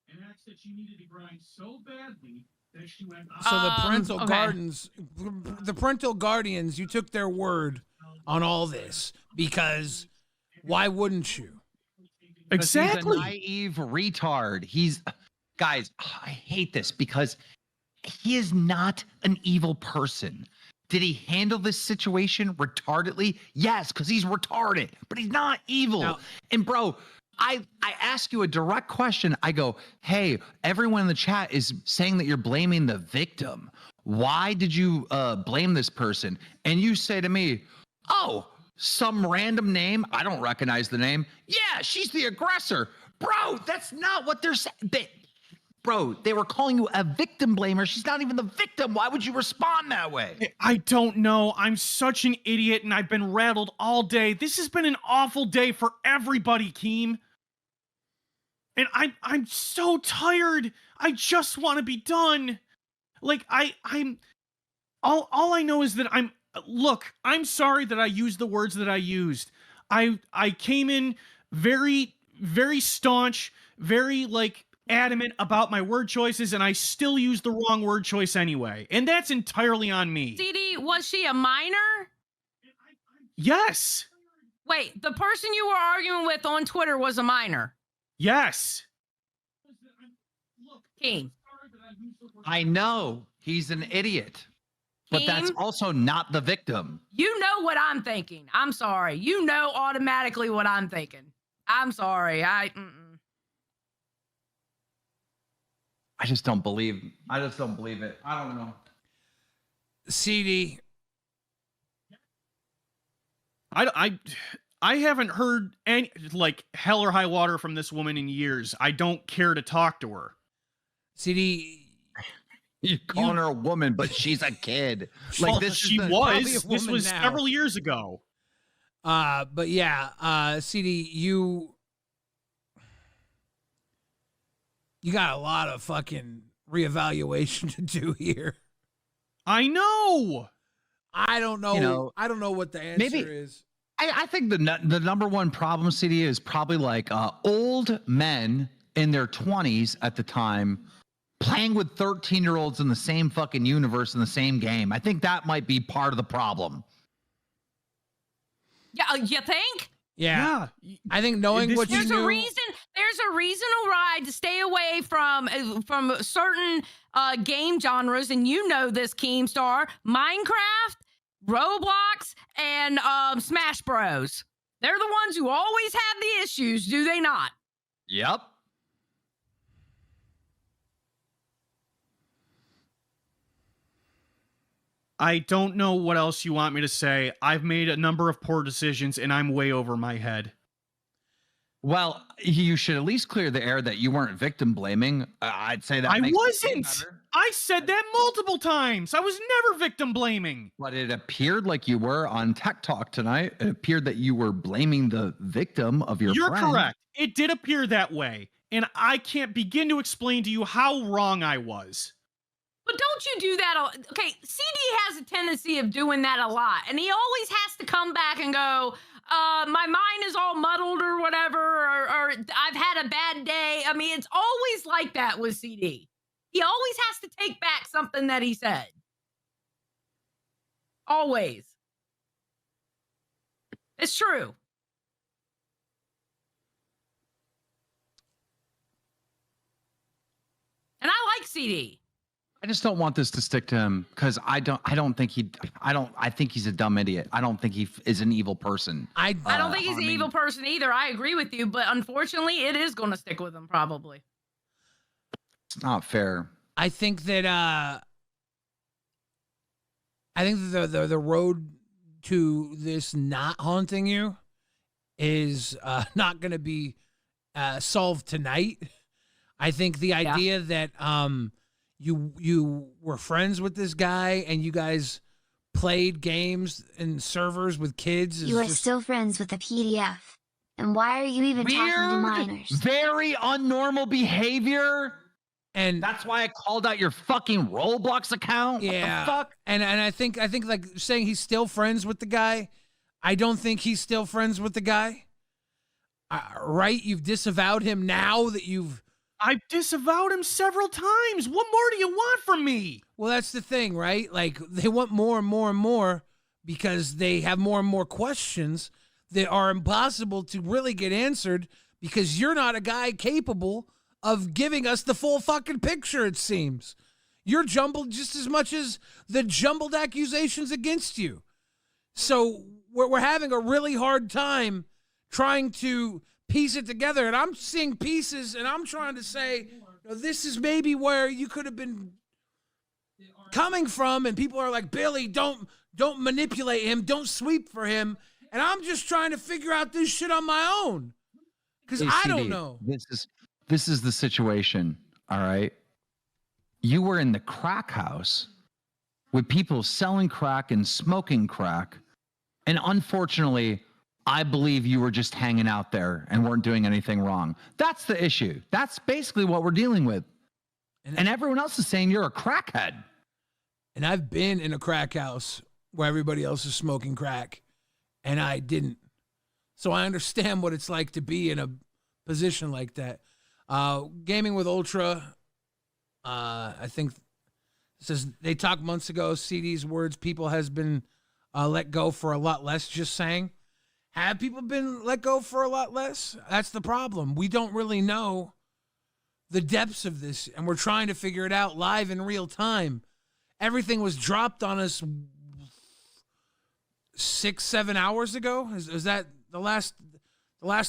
[SPEAKER 10] An axe that she needed to grind so badly that she went out.
[SPEAKER 13] So the parental guardians, you took their word on all this, because why wouldn't you?
[SPEAKER 12] Exactly. He's a naive retard. Guys, I hate this because he is not an evil person. Did he handle this situation retardedly? Yes, because he's retarded, but he's not evil.
[SPEAKER 13] Now,
[SPEAKER 12] and bro, I ask you a direct question. I go, hey, everyone in the chat is saying that you're blaming the victim. Why did you blame this person? And you say to me, oh, some random name. I don't recognize the name. Yeah, she's the aggressor. Bro, that's not what they're saying. Bro, they were calling you a victim blamer. She's not even the victim. Why would you respond that way?
[SPEAKER 10] I don't know. I'm such an idiot, and I've been rattled all day. This has been an awful day for everybody, Keem. And I'm so tired. I just want to be done. Like, I'm all I know is that look, I'm sorry that I used the words that I used. I came in very, very staunch, very, like, adamant about my word choices, and I still use the wrong word choice anyway. And that's entirely on me.
[SPEAKER 16] CD, was she a minor?
[SPEAKER 10] Yes.
[SPEAKER 16] Wait, the person you were arguing with on Twitter was a minor?
[SPEAKER 10] Yes.
[SPEAKER 16] Keem.
[SPEAKER 12] I know he's an idiot, but that's also not the victim.
[SPEAKER 16] You know what I'm thinking. I'm sorry. You know automatically what I'm thinking. I'm sorry. I
[SPEAKER 12] just don't believe. I just don't believe it. I don't know.
[SPEAKER 13] CD.
[SPEAKER 10] I haven't heard any like hell or high water from this woman in years. I don't care to talk to her.
[SPEAKER 13] CD.
[SPEAKER 12] You're calling her a woman, but she's a kid.
[SPEAKER 10] Like this, she was. This was several years ago.
[SPEAKER 13] But yeah, CD, you got a lot of fucking reevaluation to do here.
[SPEAKER 10] I know.
[SPEAKER 13] I don't know.
[SPEAKER 12] You know,
[SPEAKER 13] I don't know what the answer is.
[SPEAKER 12] I think the number one problem, CD, is probably like old men in their 20s at the time playing with 13-year-olds in the same fucking universe in the same game. I think that might be part of the problem.
[SPEAKER 16] Yeah, you think?
[SPEAKER 13] Yeah. I think knowing what you knew.
[SPEAKER 16] There's a reason to stay away from certain game genres, and you know this, Keemstar. Minecraft, Roblox, and Smash Bros. They're the ones who always have the issues, do they not?
[SPEAKER 12] Yep.
[SPEAKER 10] I don't know what else you want me to say. I've made a number of poor decisions, and I'm way over my head.
[SPEAKER 12] Well, you should at least clear the air that you weren't victim blaming. I'd say that
[SPEAKER 10] I
[SPEAKER 12] makes
[SPEAKER 10] wasn't. I said that multiple times. I was never victim blaming.
[SPEAKER 12] But it appeared like you were on Tech Talk tonight. It appeared that you were blaming the victim of your
[SPEAKER 10] You're
[SPEAKER 12] friend.
[SPEAKER 10] correct. It did appear that way, and I can't begin to explain to you how wrong I was.
[SPEAKER 16] But don't you do that? Okay, CD has a tendency of doing that a lot, and he always has to come back and go, my mind is all muddled or whatever, or I've had a bad day. I mean, it's always like that with CD. He always has to take back something that he said. Always. It's true. And I like CD.
[SPEAKER 12] I just don't want this to stick to him because I think he's a dumb idiot. I don't think he is an evil person.
[SPEAKER 16] I don't think he's an evil person either. I agree with you, but unfortunately, it is going to stick with him probably.
[SPEAKER 12] It's not fair.
[SPEAKER 13] I think that the road to this not haunting you is not going to be solved tonight. I think the idea that you were friends with this guy and you guys played games and servers with kids.
[SPEAKER 17] You are still friends with the PDF. And why are you even talking to minors?
[SPEAKER 12] Very unnormal behavior.
[SPEAKER 13] And
[SPEAKER 12] that's why I called out your fucking Roblox account.
[SPEAKER 13] Yeah.
[SPEAKER 12] What the fuck?
[SPEAKER 13] And I think like saying he's still friends with the guy. I don't think he's still friends with the guy. Right? You've disavowed him now that
[SPEAKER 10] I've disavowed him several times. What more do you want from me?
[SPEAKER 13] Well, that's the thing, right? Like, they want more and more and more because they have more and more questions that are impossible to really get answered because you're not a guy capable of giving us the full fucking picture, it seems. You're jumbled just as much as the jumbled accusations against you. So we're having a really hard time trying to piece it together, and I'm seeing pieces, and I'm trying to say, this is maybe where you could have been coming from, and people are like, Billy, don't manipulate him, don't sweep for him, and I'm just trying to figure out this shit on my own, because I don't know.
[SPEAKER 12] This is the situation, all right? You were in the crack house with people selling crack and smoking crack, and unfortunately, I believe you were just hanging out there and weren't doing anything wrong. That's the issue. That's basically what we're dealing with. And everyone else is saying you're a crackhead.
[SPEAKER 13] And I've been in a crack house where everybody else is smoking crack, and I didn't. So I understand what it's like to be in a position like that. Gaming with Ultra, I think says they talked months ago. CD's words, people has been let go for a lot less. Just saying, have people been let go for a lot less? That's the problem. We don't really know the depths of this, and we're trying to figure it out live in real time. Everything was dropped on us 6-7 hours ago. Is that the last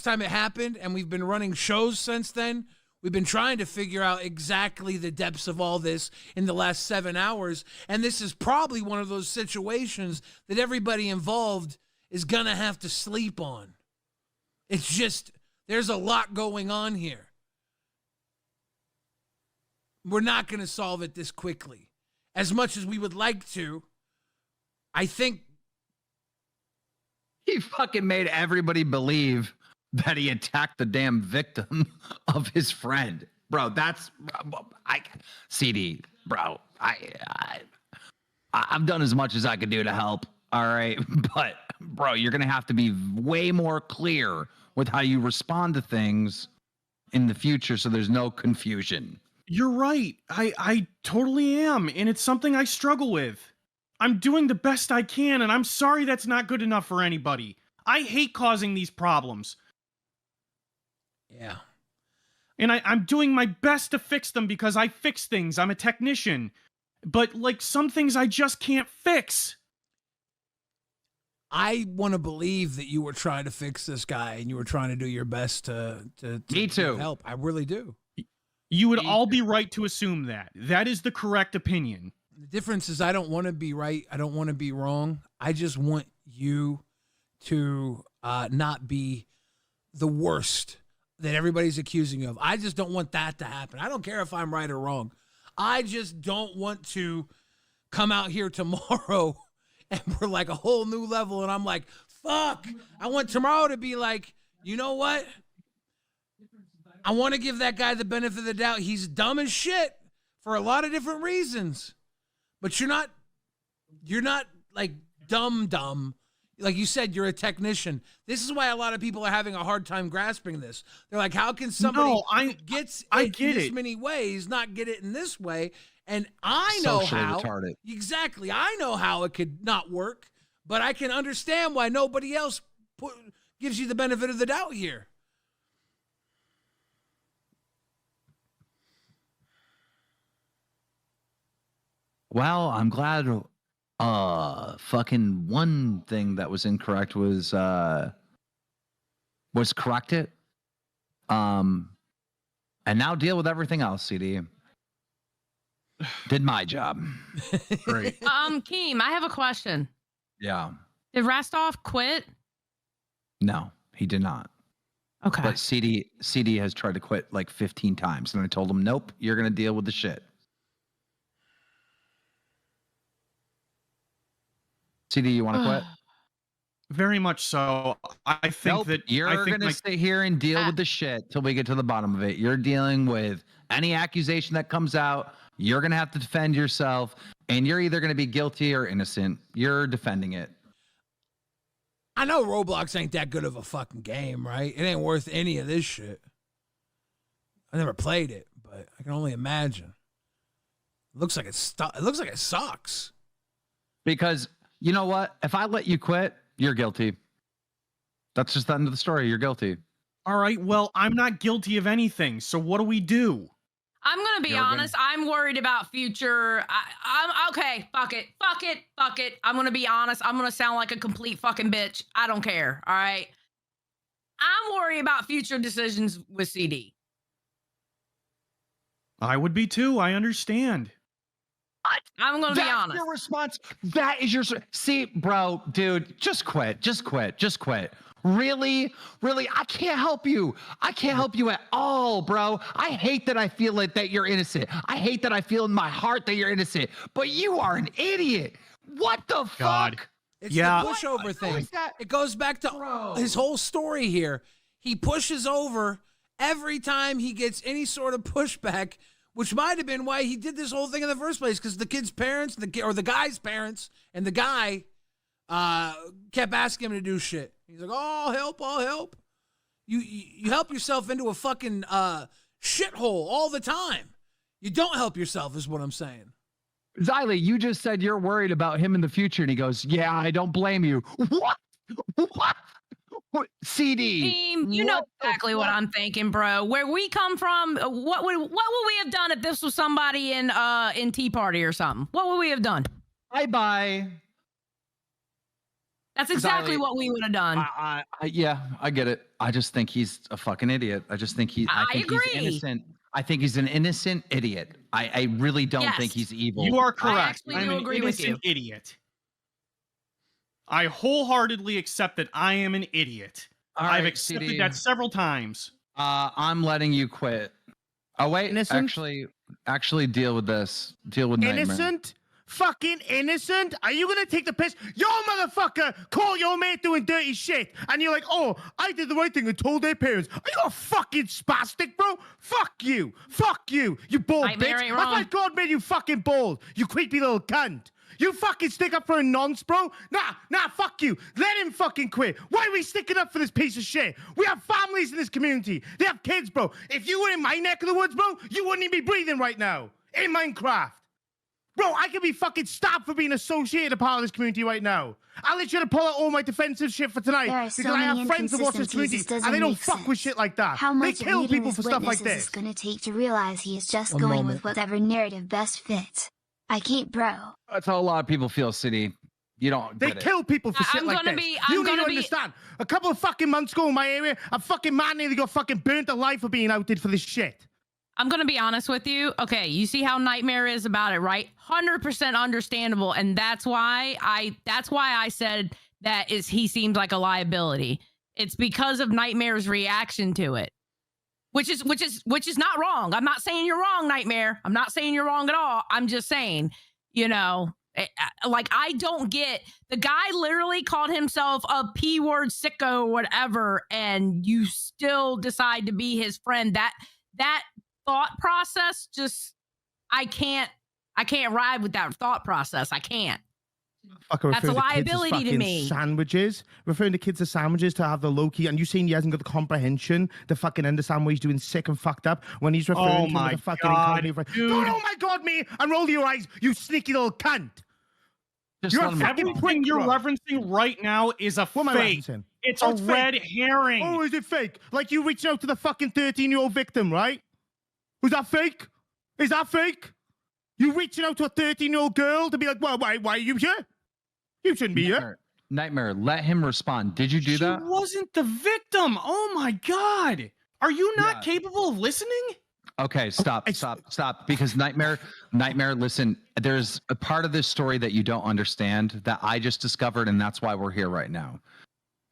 [SPEAKER 13] time it happened? And we've been running shows since then. We've been trying to figure out exactly the depths of all this in the last 7 hours. And this is probably one of those situations that everybody involved is going to have to sleep on. It's just, there's a lot going on here. We're not going to solve it this quickly. As much as we would like to, I think
[SPEAKER 12] he fucking made everybody believe that he attacked the damn victim of his friend. Bro, that's CD, bro. I've done as much as I could do to help. All right. But bro, you're going to have to be way more clear with how you respond to things in the future so there's no confusion.
[SPEAKER 10] You're right. I totally am. And it's something I struggle with. I'm doing the best I can, and I'm sorry that's not good enough for anybody. I hate causing these problems.
[SPEAKER 13] Yeah.
[SPEAKER 10] And I'm doing my best to fix them because I fix things. I'm a technician. But, like, some things I just can't fix.
[SPEAKER 13] I want to believe that you were trying to fix this guy and you were trying to do your best to
[SPEAKER 12] Me too.
[SPEAKER 13] help. I really do.
[SPEAKER 10] You would all be right to assume that. That is the correct opinion.
[SPEAKER 13] The difference is I don't want to be right. I don't want to be wrong. I just want you to not be the worst that everybody's accusing you of. I just don't want that to happen. I don't care if I'm right or wrong. I just don't want to come out here tomorrow and we're like a whole new level and I'm like, fuck. I want tomorrow to be like, you know what? I want to give that guy the benefit of the doubt. He's dumb as shit for a lot of different reasons. But you're not like dumb. Like you said, you're a technician. This is why a lot of people are having a hard time grasping this. They're like, how can somebody who gets it in this many ways not get it in this way? And I know
[SPEAKER 12] Socially
[SPEAKER 13] how.
[SPEAKER 12] retarded.
[SPEAKER 13] Exactly. I know how it could not work, but I can understand why nobody else gives you the benefit of the doubt here.
[SPEAKER 12] Well, I'm glad fucking one thing that was incorrect was corrected. And now deal with everything else, CD. Did my job.
[SPEAKER 10] Great.
[SPEAKER 16] Keem, I have a question.
[SPEAKER 12] Yeah.
[SPEAKER 16] Did Rastov quit?
[SPEAKER 12] No, he did not.
[SPEAKER 16] Okay.
[SPEAKER 12] But CD has tried to quit like 15 times. And I told him, nope, you're going to deal with the shit. CD, you want to quit?
[SPEAKER 10] Very much so. I think that
[SPEAKER 12] you're going to stay here and deal with the shit till we get to the bottom of it. You're dealing with any accusation that comes out. You're going to have to defend yourself, and you're either going to be guilty or innocent. You're defending it.
[SPEAKER 13] I know Roblox ain't that good of a fucking game, right? It ain't worth any of this shit. I never played it, but I can only imagine. It looks like it sucks.
[SPEAKER 12] Because you know what? If I let you quit, you're guilty. That's just the end of the story. You're guilty.
[SPEAKER 10] All right. Well, I'm not guilty of anything. So what do we do?
[SPEAKER 16] I'm going to be honest. I'm worried about future. I'm okay. Fuck it. I'm going to be honest. I'm going to sound like a complete fucking bitch. I don't care. All right. I'm worried about future decisions with CD.
[SPEAKER 10] I would be too. I understand.
[SPEAKER 16] I'm going to be honest.
[SPEAKER 12] That's your response. That is your... See, bro, dude, just quit. Just quit. Really? I can't help you. I can't help you at all, bro. I hate that I feel like that you're innocent. I hate that I feel in my heart that you're innocent. But you are an idiot. What the fuck?
[SPEAKER 13] It's the pushover thing. It goes back to his whole story here. He pushes over every time he gets any sort of pushback, which might have been why he did this whole thing in the first place, because the kid's parents, or the guy's parents, and the guy kept asking him to do shit. He's like, "Oh, I'll help. You help yourself into a fucking shithole all the time. You don't help yourself, is what I'm saying.
[SPEAKER 12] Xylee, you just said you're worried about him in the future, and he goes, "Yeah, I don't blame you." What? What? CD.
[SPEAKER 16] Team, you know exactly what I'm thinking, bro. Where we come from, what would we have done if this was somebody in Tea Party or something? What would we have done?
[SPEAKER 12] Bye.
[SPEAKER 16] That's exactly
[SPEAKER 12] Xylee,
[SPEAKER 16] what we would have done.
[SPEAKER 12] Yeah, I get it. I just think he's a fucking idiot. I think he's innocent. I think he's an innocent idiot. I really don't think he's evil.
[SPEAKER 10] You are correct.
[SPEAKER 16] I actually do agree with you.
[SPEAKER 10] I'm an innocent idiot. I wholesheartedly accept that I am an idiot.
[SPEAKER 12] All
[SPEAKER 10] I've
[SPEAKER 12] right,
[SPEAKER 10] accepted
[SPEAKER 12] CD.
[SPEAKER 10] that several times.
[SPEAKER 12] I'm letting you quit. Oh wait,
[SPEAKER 2] Innocent?
[SPEAKER 12] actually deal with this. Deal with Knightmare.
[SPEAKER 2] Innocent? Fucking innocent? Are you gonna take the piss? Yo, motherfucker, call your mate doing dirty shit, and you're like, oh, I did the right thing and told their parents. Are you a fucking spastic, bro? Fuck you, you bald
[SPEAKER 16] Knightmare
[SPEAKER 2] bitch.
[SPEAKER 16] ain't
[SPEAKER 2] That's why
[SPEAKER 16] wrong.
[SPEAKER 2] God made you fucking bald, you creepy little cunt. You fucking stick up for a nonce, bro? Nah, fuck you. Let him fucking quit. Why are we sticking up for this piece of shit? We have families in this community. They have kids, bro. If you were in my neck of the woods, bro, you wouldn't even be breathing right now. In Minecraft. Bro, I could be fucking stopped for being associated a part of this community right now. I'll let you pull out all my defensive shit for tonight
[SPEAKER 17] There are so
[SPEAKER 2] because I
[SPEAKER 17] many
[SPEAKER 2] have friends that watch this community
[SPEAKER 17] inconsistencies, it
[SPEAKER 2] and they
[SPEAKER 17] doesn't
[SPEAKER 2] don't
[SPEAKER 17] make
[SPEAKER 2] fuck with
[SPEAKER 17] sense.
[SPEAKER 2] shit like that.
[SPEAKER 17] How
[SPEAKER 2] They
[SPEAKER 17] much
[SPEAKER 2] kill
[SPEAKER 17] reading
[SPEAKER 2] people
[SPEAKER 17] his
[SPEAKER 2] for stuff like
[SPEAKER 17] witnesses
[SPEAKER 2] this.
[SPEAKER 17] is going to take to realize he is just
[SPEAKER 2] One
[SPEAKER 17] going
[SPEAKER 2] moment.
[SPEAKER 17] with whatever narrative best fits. I can't, bro.
[SPEAKER 12] That's how a lot of people feel, City. You don't.
[SPEAKER 2] They
[SPEAKER 12] get it.
[SPEAKER 2] kill people for shit
[SPEAKER 16] I'm
[SPEAKER 2] like
[SPEAKER 16] gonna
[SPEAKER 2] this.
[SPEAKER 16] be-
[SPEAKER 2] You
[SPEAKER 16] I'm
[SPEAKER 2] need to
[SPEAKER 16] gonna be-
[SPEAKER 2] understand. A couple of fucking months ago in my area, a fucking man nearly got fucking burnt alive for being outed for this shit.
[SPEAKER 16] I'm gonna be honest with you. Okay, you see how Knightmare is about it, right? 100% understandable, and that's why I said that he seems like a liability. It's because of Knightmare's reaction to it, which is not wrong. I'm not saying you're wrong, Knightmare. I'm not saying you're wrong at all. I'm just saying, like, I don't get, the guy literally called himself a P-word sicko, whatever, and you still decide to be his friend. That thought process, just I can't ride with that thought process. I can't.
[SPEAKER 2] Fucker
[SPEAKER 16] That's a
[SPEAKER 2] referring to kids as
[SPEAKER 16] liability to
[SPEAKER 2] fucking
[SPEAKER 16] me.
[SPEAKER 2] Sandwiches, referring to kids as sandwiches to have the low key, and you saying he hasn't got the comprehension to fucking understand what he's doing sick and fucked up when he's referring
[SPEAKER 10] Oh
[SPEAKER 2] to him
[SPEAKER 10] my
[SPEAKER 2] as a fucking
[SPEAKER 10] God,
[SPEAKER 2] incognito.
[SPEAKER 10] dude.
[SPEAKER 2] Don't oh my god me and roll your eyes, you sneaky little cunt.
[SPEAKER 12] Just
[SPEAKER 2] You're
[SPEAKER 12] let
[SPEAKER 2] a
[SPEAKER 12] him
[SPEAKER 2] fucking
[SPEAKER 12] go.
[SPEAKER 10] Everything
[SPEAKER 2] prick,
[SPEAKER 10] you're
[SPEAKER 2] bro.
[SPEAKER 10] referencing right now is a
[SPEAKER 2] What am I
[SPEAKER 10] fake.
[SPEAKER 2] referencing?
[SPEAKER 10] It's
[SPEAKER 2] Oh,
[SPEAKER 10] a
[SPEAKER 2] it's fake.
[SPEAKER 10] red herring.
[SPEAKER 2] Oh, is it fake? Like you reaching out to the fucking 13-year-old victim, right? Was that fake? Is that fake? You reaching out to a 13-year-old girl to be like, well, why are you here? You shouldn't be here.
[SPEAKER 12] Nightmare, let him respond. Did you do that?
[SPEAKER 10] She wasn't the victim. Oh my God. Are you not capable of listening?
[SPEAKER 12] Okay, stop. Because Nightmare, listen, there's a part of this story that you don't understand that I just discovered, and that's why we're here right now.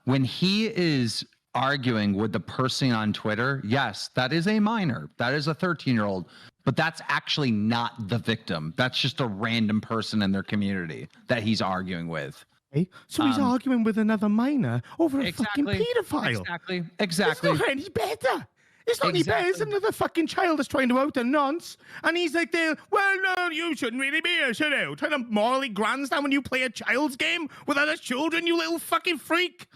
[SPEAKER 12] When he is arguing with the person on Twitter, yes, that is a minor. That is a 13-year-old. But that's actually not the victim. That's just a random person in their community that he's arguing with.
[SPEAKER 2] Okay, so he's arguing with another minor over a fucking
[SPEAKER 12] Exactly.
[SPEAKER 2] pedophile.
[SPEAKER 12] Exactly.
[SPEAKER 2] It's not any better. It's not any better. It's another fucking child that's trying to out a nonce. And he's like, well, no, you shouldn't really be here, should you? Trying to morally grandstand when you play a child's game with other children, you little fucking freak.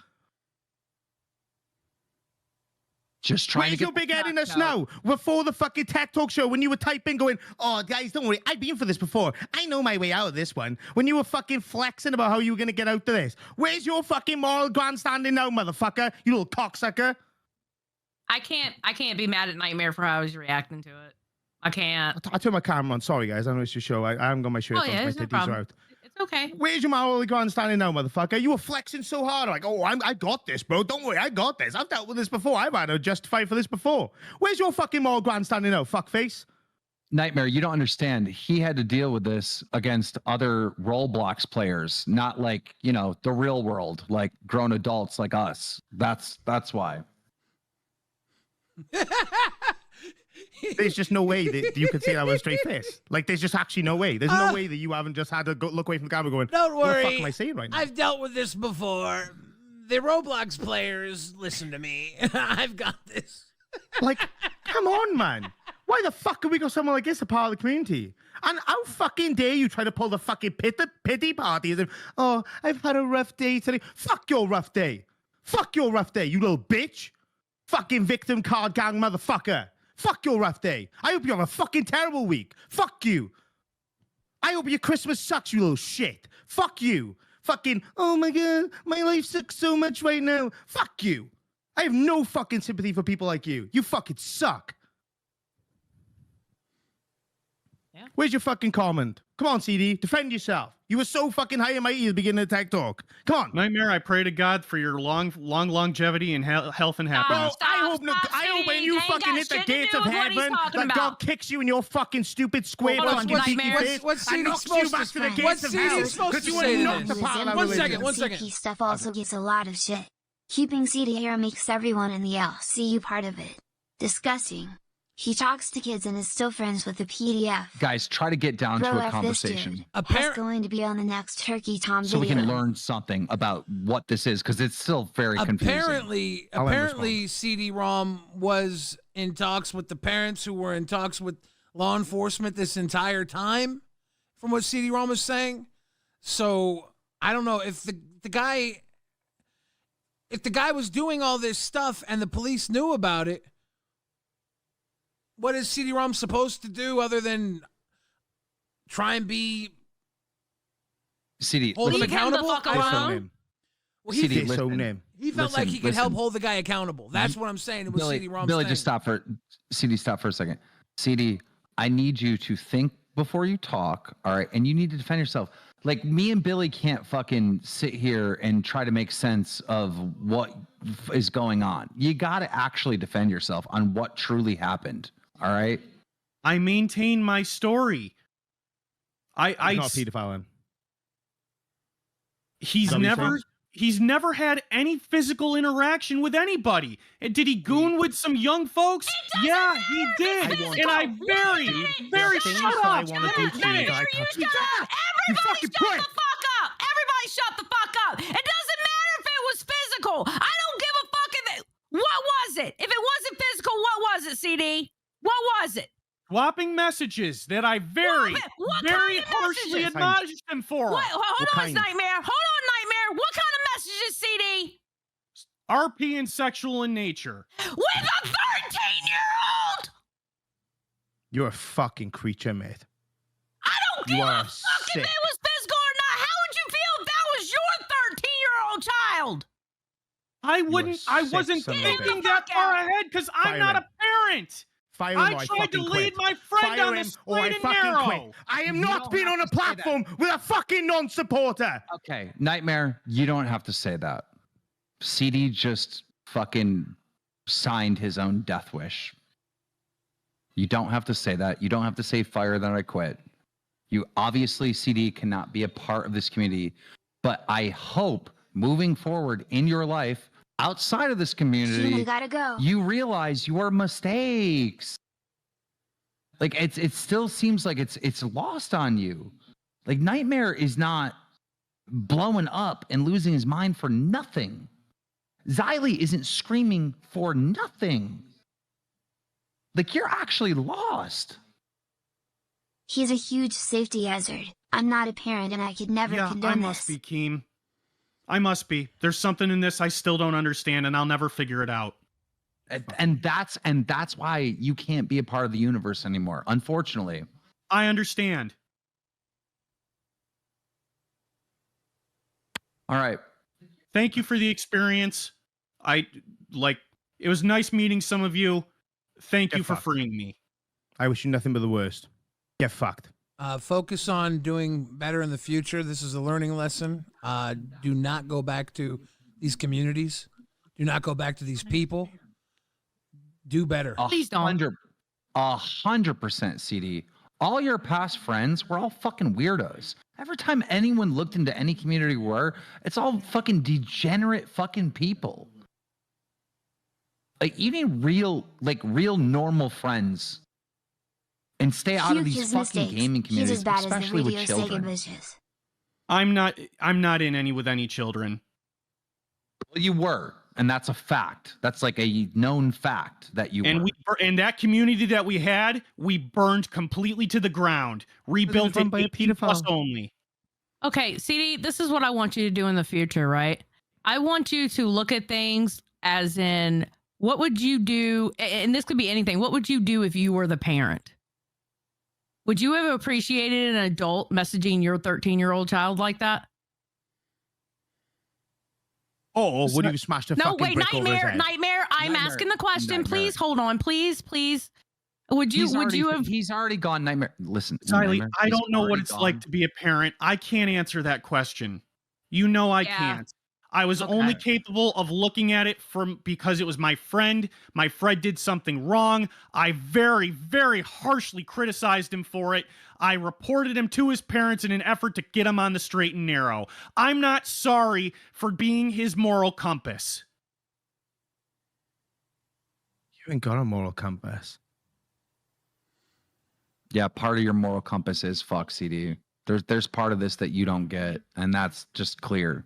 [SPEAKER 12] Just trying
[SPEAKER 2] Where's
[SPEAKER 12] to
[SPEAKER 2] your
[SPEAKER 12] get
[SPEAKER 2] big headiness now? Before the fucking Tech Talk show, when you were typing, going, oh, guys, don't worry, I've been for this before. I know my way out of this one. When you were fucking flexing about how you were going to get out of this. Where's your fucking moral grandstanding now, motherfucker? You little cocksucker.
[SPEAKER 16] I can't be mad at Knightmare for how he's reacting to it. I can't.
[SPEAKER 2] I turned my camera on. Sorry, guys. I know it's your show. I haven't got my shirt
[SPEAKER 16] Oh,
[SPEAKER 2] on.
[SPEAKER 16] yeah,
[SPEAKER 2] My
[SPEAKER 16] it's no
[SPEAKER 2] titties
[SPEAKER 16] problem.
[SPEAKER 2] are out.
[SPEAKER 16] It's okay.
[SPEAKER 2] Where's your moral grandstanding now, motherfucker? You were flexing so hard. Like, oh, I got this, bro. Don't worry, I got this. I've dealt with this before. I've had to justify for this before. Where's your fucking moral grandstanding now, fuckface?
[SPEAKER 12] Nightmare, you don't understand. He had to deal with this against other Roblox players, not like, the real world, like grown adults like us. That's why.
[SPEAKER 2] There's just no way that you could say that with a straight face. Like, there's just actually no way. There's no way that you haven't just had to go look away from the camera going,
[SPEAKER 13] Don't
[SPEAKER 2] what
[SPEAKER 13] worry.
[SPEAKER 2] the fuck am I saying right now?
[SPEAKER 13] I've dealt with this before. The Roblox players, listen to me. I've got this.
[SPEAKER 2] Like, come on, man. Why the fuck could we go someone like this a part of the community? And how fucking dare you try to pull the fucking pity party as if, oh, I've had a rough day today. Fuck your rough day. Fuck your rough day, you little bitch. Fucking victim card gang motherfucker. Fuck your rough day. I hope you have a fucking terrible week. Fuck you. I hope your Christmas sucks, you little shit. Fuck you. Fucking, oh my God, my life sucks so much right now. Fuck you. I have no fucking sympathy for people like you. You fucking suck.
[SPEAKER 16] Yeah.
[SPEAKER 2] Where's your fucking comment? Come on, CD, defend yourself. You were so fucking high and mighty at the beginning of Tech Talk. Come on.
[SPEAKER 10] Nightmare, I pray to God for your long longevity and health and happiness.
[SPEAKER 2] Bro, I hope when you fucking hit the gates of heaven, that God kicks you in your fucking stupid square fucking tiki face and knocks you back to the gates of hell. Because you are not the part of
[SPEAKER 17] One
[SPEAKER 2] religion.
[SPEAKER 17] second. CP stuff also gets a lot of shit. Keeping CD here makes everyone in the LCU part of it. Disgusting. He talks to kids and is still friends with the PDF.
[SPEAKER 12] Guys, try to get down
[SPEAKER 17] Bro,
[SPEAKER 12] to a
[SPEAKER 17] F this
[SPEAKER 12] conversation.
[SPEAKER 17] dude. He's going to be on the next Turkey Tom
[SPEAKER 12] So we
[SPEAKER 17] video.
[SPEAKER 12] can learn something about what this is, because it's still very confusing.
[SPEAKER 13] Apparently, CD-ROM was in talks with the parents who were in talks with law enforcement this entire time, from what CD-ROM was saying. So I don't know if the guy was doing all this stuff and the police knew about it. What is CD-ROM supposed to do other than try and be
[SPEAKER 12] CD?
[SPEAKER 13] hold him
[SPEAKER 16] Leave him the
[SPEAKER 13] accountable?
[SPEAKER 16] fuck alone.
[SPEAKER 13] Well, he
[SPEAKER 12] CD,
[SPEAKER 13] felt
[SPEAKER 12] listen.
[SPEAKER 13] like he could help
[SPEAKER 12] Listen.
[SPEAKER 13] hold the guy accountable. That's what I'm saying. It was CD-ROM's
[SPEAKER 12] Billy,
[SPEAKER 13] thing.
[SPEAKER 12] just stop for CD. Stop for a second. CD, I need you to think before you talk. All right, and you need to defend yourself. Like, me and Billy can't fucking sit here and try to make sense of what is going on. You got to actually defend yourself on what truly happened. All right.
[SPEAKER 10] I maintain my story.
[SPEAKER 2] He's not a pedophile.
[SPEAKER 10] He's never had any physical interaction with anybody. And did he goon with some young folks? Yeah, he did. And I very shut up.
[SPEAKER 16] Everybody shut the fuck up. It doesn't matter if it was physical. I don't give a fuck if it. What was it? If it wasn't physical, what was it, CD? What was it?
[SPEAKER 10] Swapping messages that I very harshly admonished him for.
[SPEAKER 16] Hold on, Nightmare. What kind of messages, CD?
[SPEAKER 10] RP and sexual in nature.
[SPEAKER 16] With a 13-year-old?
[SPEAKER 2] You're a fucking creature, mate.
[SPEAKER 16] I don't give a fuck if it was physical or not. How would you feel if that was your 13-year-old child?
[SPEAKER 10] I wasn't thinking that far ahead because I'm not a parent. I tried to lead my friend down the straight and narrow.
[SPEAKER 2] I am not being on a platform with a fucking non-supporter.
[SPEAKER 12] Okay, Nightmare, you don't have to say that. CD just fucking signed his own death wish. You don't have to say that. You don't have to say fire then I quit. You obviously, CD, cannot be a part of this community. But I hope moving forward in your life, outside of this community,
[SPEAKER 17] You gotta go.
[SPEAKER 12] you realize your mistakes. Like, it still seems like it's lost on you. Like, Nightmare is not blowing up and losing his mind for nothing. Xylee isn't screaming for nothing. Like, you're actually lost.
[SPEAKER 17] He's a huge safety hazard. I'm not a parent and I could never condone
[SPEAKER 10] I must be, Keem. I must be. There's something in this I still don't understand, and I'll never figure it out.
[SPEAKER 12] And that's why you can't be a part of the universe anymore, unfortunately.
[SPEAKER 10] I understand.
[SPEAKER 12] All right.
[SPEAKER 10] Thank you for the experience. It was nice meeting some of you. Thank you for freeing me.
[SPEAKER 2] I wish you nothing but the worst. Get fucked.
[SPEAKER 13] Focus on doing better in the future. This is a learning lesson. Do not go back to these communities. Do not go back to these people. Do better.
[SPEAKER 16] Please don't.
[SPEAKER 12] 100% CD. All your past friends were all fucking weirdos. Every time anyone looked into any community it's all fucking degenerate fucking people. Like, you need real normal friends. And stay out of these fucking gaming communities, especially with children.
[SPEAKER 10] I'm not in any with any children.
[SPEAKER 12] Well, you were, and that's a fact. That's like a known fact that you were.
[SPEAKER 10] And that community that we had, we burned completely to the ground. Rebuilt it 18+ only.
[SPEAKER 16] Okay, CD, this is what I want you to do in the future, right? I want you to look at things as in What would you do? And this could be anything. What would you do if you were the parent? Would you have appreciated an adult messaging your 13-year-old child like that?
[SPEAKER 13] Oh, would you smash the fucking brick over his head?
[SPEAKER 16] Nightmare. I'm asking the question. Please hold on. Please. Would you have?
[SPEAKER 12] He's already gone. Nightmare. Listen,
[SPEAKER 10] Riley,
[SPEAKER 12] Nightmare,
[SPEAKER 10] I
[SPEAKER 12] he's
[SPEAKER 10] don't know what
[SPEAKER 12] already
[SPEAKER 10] it's
[SPEAKER 12] gone.
[SPEAKER 10] like to be a parent. I can't answer that question. You know I can't. I was only capable of looking at it because it was my friend. My friend did something wrong. I very, very harshly criticized him for it. I reported him to his parents in an effort to get him on the straight and narrow. I'm not sorry for being his moral compass.
[SPEAKER 13] You ain't got a moral compass.
[SPEAKER 12] Yeah, part of your moral compass is fuck CD. There's part of this that you don't get, and that's just clear.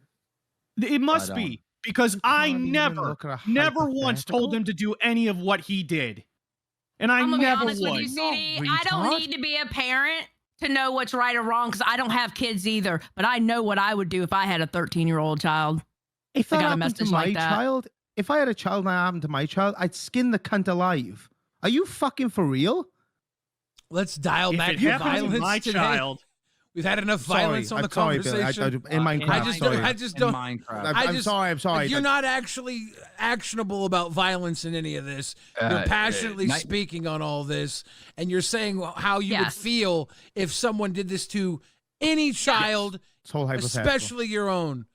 [SPEAKER 10] It must be, because I never once told him to do any of what he did. And
[SPEAKER 16] I'm gonna
[SPEAKER 10] never
[SPEAKER 16] be honest
[SPEAKER 10] would.
[SPEAKER 16] with you, CD. I don't need to be a parent to know what's right or wrong because I don't have kids either. But I know what I would do if I had a 13-year-old child.
[SPEAKER 13] If
[SPEAKER 16] that
[SPEAKER 13] that
[SPEAKER 16] got a
[SPEAKER 13] happened to
[SPEAKER 16] message
[SPEAKER 13] my
[SPEAKER 16] like that.
[SPEAKER 13] child, if I had a child and that happened to my child, I'd skin the cunt alive. Are you fucking for real?
[SPEAKER 18] Let's dial
[SPEAKER 10] If
[SPEAKER 18] back
[SPEAKER 10] it
[SPEAKER 18] the
[SPEAKER 10] happened to
[SPEAKER 18] violence
[SPEAKER 10] my
[SPEAKER 18] today.
[SPEAKER 10] child.
[SPEAKER 18] We've had enough violence on the
[SPEAKER 13] Billy.
[SPEAKER 18] conversation.
[SPEAKER 13] In Minecraft,
[SPEAKER 18] I just don't.
[SPEAKER 13] I'm sorry.
[SPEAKER 18] You're not actually actionable about violence in any of this. You're passionately speaking on all this, and you're saying how you would feel if someone did this to any child, especially your own.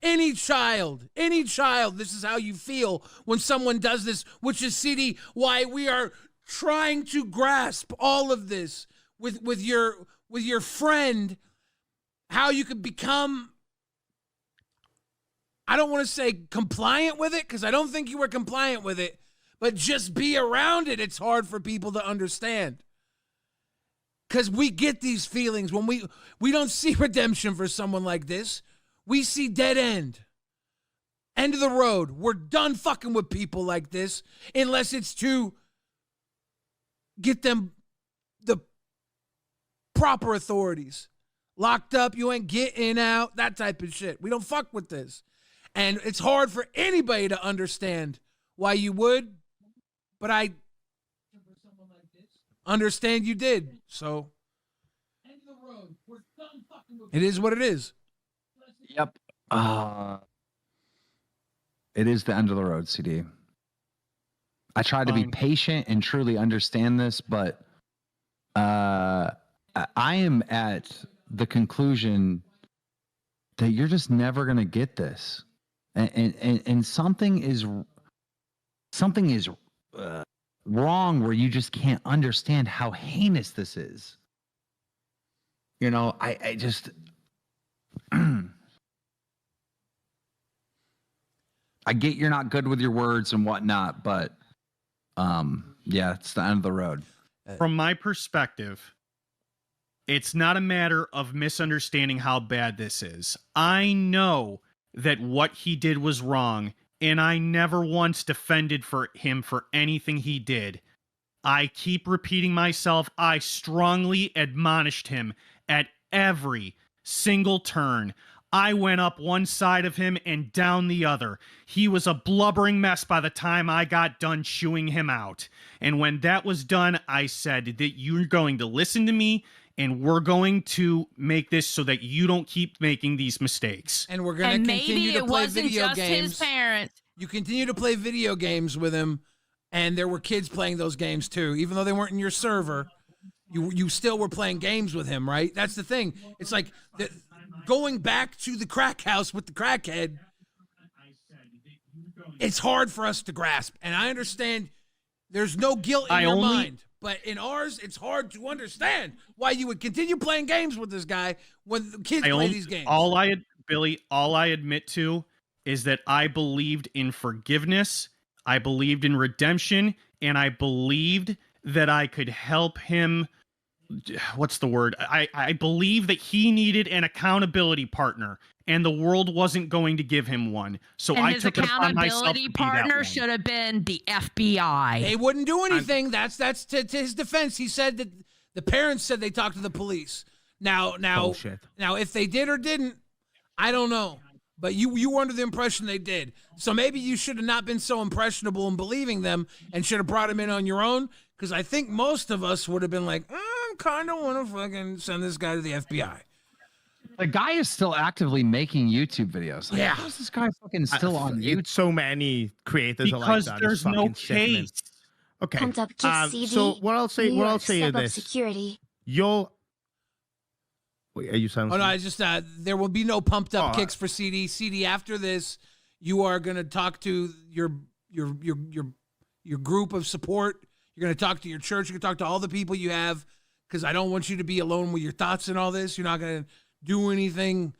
[SPEAKER 18] Any child, this is how you feel when someone does this, which is, CD, why we are trying to grasp all of this with your friend, how you could become, I don't want to say compliant with it, because I don't think you were compliant with it, but just be around it. It's hard for people to understand. Because we get these feelings when we don't see redemption for someone like this. We see dead end. End of the road. We're done fucking with people like this unless it's to get them the proper authorities. Locked up, you ain't getting out, that type of shit. We don't fuck with this. And it's hard for anybody to understand why you would, but I understand you did. So it is what it is.
[SPEAKER 12] Yep. It is the end of the road, CD. I try to be patient and truly understand this, but I am at the conclusion that you're just never going to get this. And something is wrong where you just can't understand how heinous this is. You know, I just... I get you're not good with your words and whatnot, but yeah, it's the end of the road.
[SPEAKER 10] From my perspective, it's not a matter of misunderstanding how bad this is. I know that what he did was wrong, and I never once defended him for anything he did. I keep repeating myself. I strongly admonished him at every single turn. I went up one side of him and down the other. He was a blubbering mess by the time I got done chewing him out. And when that was done, I said that you're going to listen to me and we're going to make this so that you don't keep making these mistakes.
[SPEAKER 18] And we're going to continue to play video games.
[SPEAKER 16] His parents.
[SPEAKER 18] You continue to play video games with him, and there were kids playing those games too. Even though they weren't in your server, you still were playing games with him, right? That's the thing. It's like... going back to the crack house with the crackhead, it's hard for us to grasp. And I understand there's no guilt in your mind. But in ours, it's hard to understand why you would continue playing games with this guy when the kids play these games.
[SPEAKER 10] All I admit to is that I believed in forgiveness, I believed in redemption, and I believed that I could help him. What's the word? I believe that he needed an accountability partner, and the world wasn't going to give him one. So I took it upon myself to be that
[SPEAKER 16] partner
[SPEAKER 10] one.
[SPEAKER 16] should have been the FBI.
[SPEAKER 18] They wouldn't do anything. That's to his defense. He said that the parents said they talked to the police. Now, if they did or didn't, I don't know. but you were under the impression they did. So maybe you should have not been so impressionable in believing them and should have brought them in on your own. Because I think most of us would have been like, I kind of want to fucking send this guy to the FBI.
[SPEAKER 12] The guy is still actively making YouTube videos. Like,
[SPEAKER 18] Yeah.
[SPEAKER 12] how is this guy fucking still on YouTube?
[SPEAKER 2] So many creators are like
[SPEAKER 10] Because
[SPEAKER 2] that.
[SPEAKER 10] there's no case.
[SPEAKER 2] Okay.
[SPEAKER 17] Pumped up kids CD.
[SPEAKER 2] So what I'll say,
[SPEAKER 17] New
[SPEAKER 2] what I'll
[SPEAKER 17] York,
[SPEAKER 2] say is
[SPEAKER 17] step up
[SPEAKER 2] this:
[SPEAKER 17] security.
[SPEAKER 2] Wait, are you saying?
[SPEAKER 18] Oh no, I just there will be no pumped up
[SPEAKER 2] Oh,
[SPEAKER 18] kicks for CD. CD, after this, you are gonna talk to your group of support. You're gonna talk to your church. You're gonna talk to all the people you have, because I don't want you to be alone with your thoughts and all this. You're not gonna do anything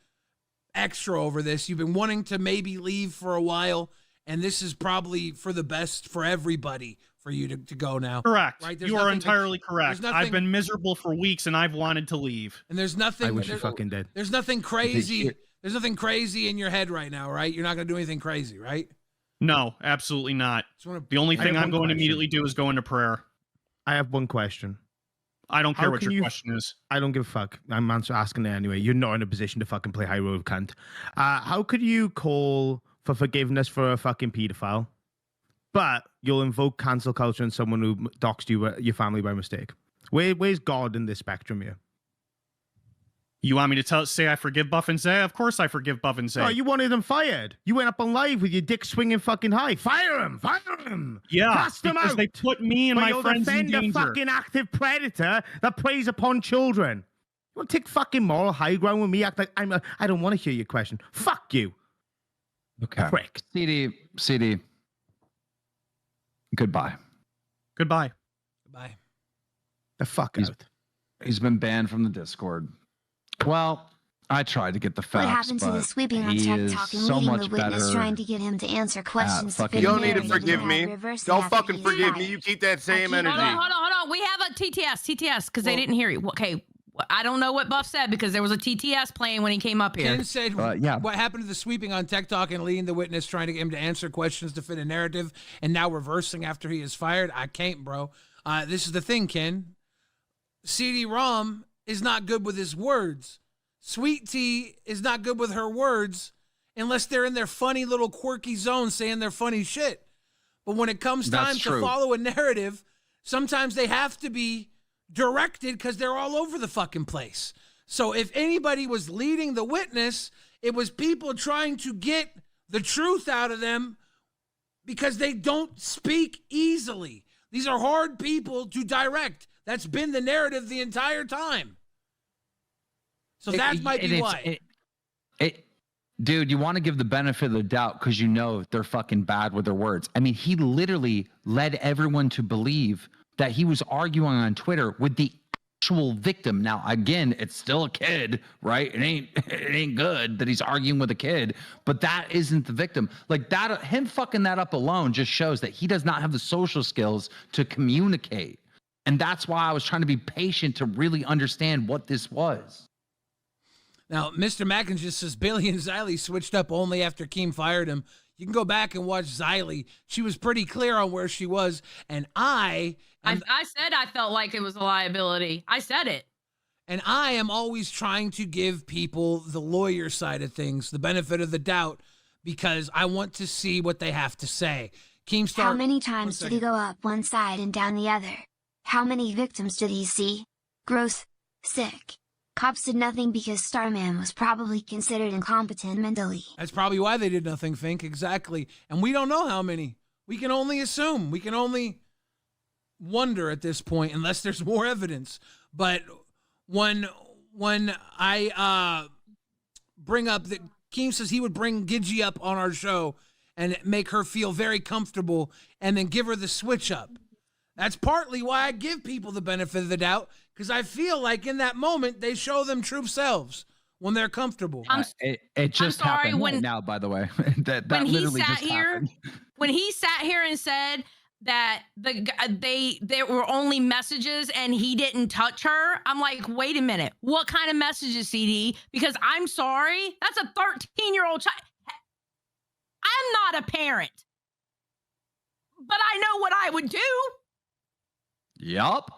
[SPEAKER 18] extra over this. You've been wanting to maybe leave for a while, and this is probably for the best for everybody for you to go now.
[SPEAKER 10] Correct.
[SPEAKER 18] Right?
[SPEAKER 10] You are entirely correct.
[SPEAKER 18] there's
[SPEAKER 10] I've
[SPEAKER 18] nothing-
[SPEAKER 10] been miserable for weeks and I've wanted to leave.
[SPEAKER 18] And there's nothing.
[SPEAKER 2] I wish you fucking did.
[SPEAKER 18] There's nothing crazy. There's nothing crazy in your head right now, right? You're not gonna do anything crazy, right?
[SPEAKER 10] No, absolutely not.
[SPEAKER 18] wanna-
[SPEAKER 10] The only
[SPEAKER 2] I
[SPEAKER 10] thing
[SPEAKER 2] have
[SPEAKER 10] I'm
[SPEAKER 2] one
[SPEAKER 10] going to
[SPEAKER 2] question.
[SPEAKER 10] immediately do is go into prayer.
[SPEAKER 2] I have one question.
[SPEAKER 10] I don't care
[SPEAKER 2] How
[SPEAKER 10] what
[SPEAKER 2] can
[SPEAKER 10] your
[SPEAKER 2] you-
[SPEAKER 10] question is.
[SPEAKER 2] I don't give a fuck. I'm asking it anyway. You're not in a position to fucking play high road, cunt. How could you call for forgiveness for a fucking pedophile, but you'll invoke cancel culture on someone who doxed you, your family by mistake? Where's God in this spectrum here?
[SPEAKER 10] You want me to say I forgive Buff and Zay? Of course I forgive Buff and Zay.
[SPEAKER 2] Oh, you wanted him fired. You went up on live with your dick swinging fucking high. Fire him! Fire him!
[SPEAKER 10] Yeah,
[SPEAKER 2] Cast him
[SPEAKER 10] because
[SPEAKER 2] out.
[SPEAKER 10] they put me and
[SPEAKER 2] But
[SPEAKER 10] my
[SPEAKER 2] you'll
[SPEAKER 10] friends in
[SPEAKER 2] defend a
[SPEAKER 10] danger.
[SPEAKER 2] fucking active predator that preys upon children. You want to take fucking moral high ground with me? Act like I don't want to hear your question. Fuck you.
[SPEAKER 12] Okay.
[SPEAKER 2] Prick.
[SPEAKER 12] CD. Goodbye.
[SPEAKER 10] Goodbye.
[SPEAKER 18] Goodbye.
[SPEAKER 2] The fuck out.
[SPEAKER 12] He's been banned from the Discord. Well, I tried to get the facts.
[SPEAKER 17] What happened to the
[SPEAKER 12] but
[SPEAKER 17] sweeping on
[SPEAKER 12] he
[SPEAKER 17] Tech
[SPEAKER 12] is
[SPEAKER 17] Talk and
[SPEAKER 12] so
[SPEAKER 17] leading the
[SPEAKER 12] much
[SPEAKER 17] witness,
[SPEAKER 12] better
[SPEAKER 17] trying to get him to answer questions to
[SPEAKER 12] fucking-
[SPEAKER 17] fit
[SPEAKER 2] You
[SPEAKER 17] a
[SPEAKER 2] don't need to
[SPEAKER 17] narrative
[SPEAKER 2] forgive
[SPEAKER 17] and
[SPEAKER 2] me.
[SPEAKER 17] have reverse
[SPEAKER 2] Don't
[SPEAKER 17] after
[SPEAKER 2] fucking
[SPEAKER 17] he's
[SPEAKER 2] forgive
[SPEAKER 17] fired.
[SPEAKER 2] me. You keep that same
[SPEAKER 16] Hold
[SPEAKER 2] energy.
[SPEAKER 16] on, hold on. We have a TTS, because they didn't hear you. Okay, I don't know what Buff said because there was a TTS playing when he came up here.
[SPEAKER 18] Ken said, what happened to the sweeping on Tech Talk and leading the witness, trying to get him to answer questions to fit a narrative, and now reversing after he is fired? I can't, bro. This is the thing, Ken. Cdrom is not good with his words. Sweet Tea is not good with her words unless they're in their funny little quirky zone saying their funny shit. But when it comes time
[SPEAKER 12] That's
[SPEAKER 18] to
[SPEAKER 12] true.
[SPEAKER 18] follow a narrative, sometimes they have to be directed because they're all over the fucking place. So if anybody was leading the witness, it was people trying to get the truth out of them because they don't speak easily. These are hard people to direct. That's been the narrative the entire time. So that might be why.
[SPEAKER 12] Dude, you want to give the benefit of the doubt because you know they're fucking bad with their words. I mean, he literally led everyone to believe that he was arguing on Twitter with the actual victim. Now, again, it's still a kid, right? It ain't good that he's arguing with a kid, but that isn't the victim. Like that, him fucking that up alone just shows that he does not have the social skills to communicate. And that's why I was trying to be patient to really understand what this was.
[SPEAKER 18] Now, Mr. Macken just says Bailey and Xylee switched up only after Keem fired him. You can go back and watch Xylee. She was pretty clear on where she was. And I
[SPEAKER 16] said I felt like it was a liability. I said it.
[SPEAKER 18] And I am always trying to give people the lawyer side of things, the benefit of the doubt, because I want to see what they have to say. Keemstar,
[SPEAKER 17] How many times did he go up one side and down the other? How many victims did he see? Gross. Sick. Cops did nothing because Starman was probably considered incompetent mentally.
[SPEAKER 18] That's probably why they did nothing, Fink. Exactly. And we don't know how many. We can only assume. We can only wonder at this point, unless there's more evidence. But when I bring up that Keem says he would bring Gidgee up on our show and make her feel very comfortable and then give her the switch up. That's partly why I give people the benefit of the doubt, because I feel like in that moment they show them true selves when they're comfortable.
[SPEAKER 12] It just
[SPEAKER 16] sorry,
[SPEAKER 12] happened
[SPEAKER 16] when-
[SPEAKER 12] right now, by the way. that
[SPEAKER 16] When he
[SPEAKER 12] literally
[SPEAKER 16] sat
[SPEAKER 12] just
[SPEAKER 16] here,
[SPEAKER 12] happened.
[SPEAKER 16] when he sat here and said that there were only messages and he didn't touch her, I'm like, wait a minute, what kind of messages, CD? Because I'm sorry, that's a 13-year-old child. I'm not a parent, but I know what I would do.
[SPEAKER 12] Yup.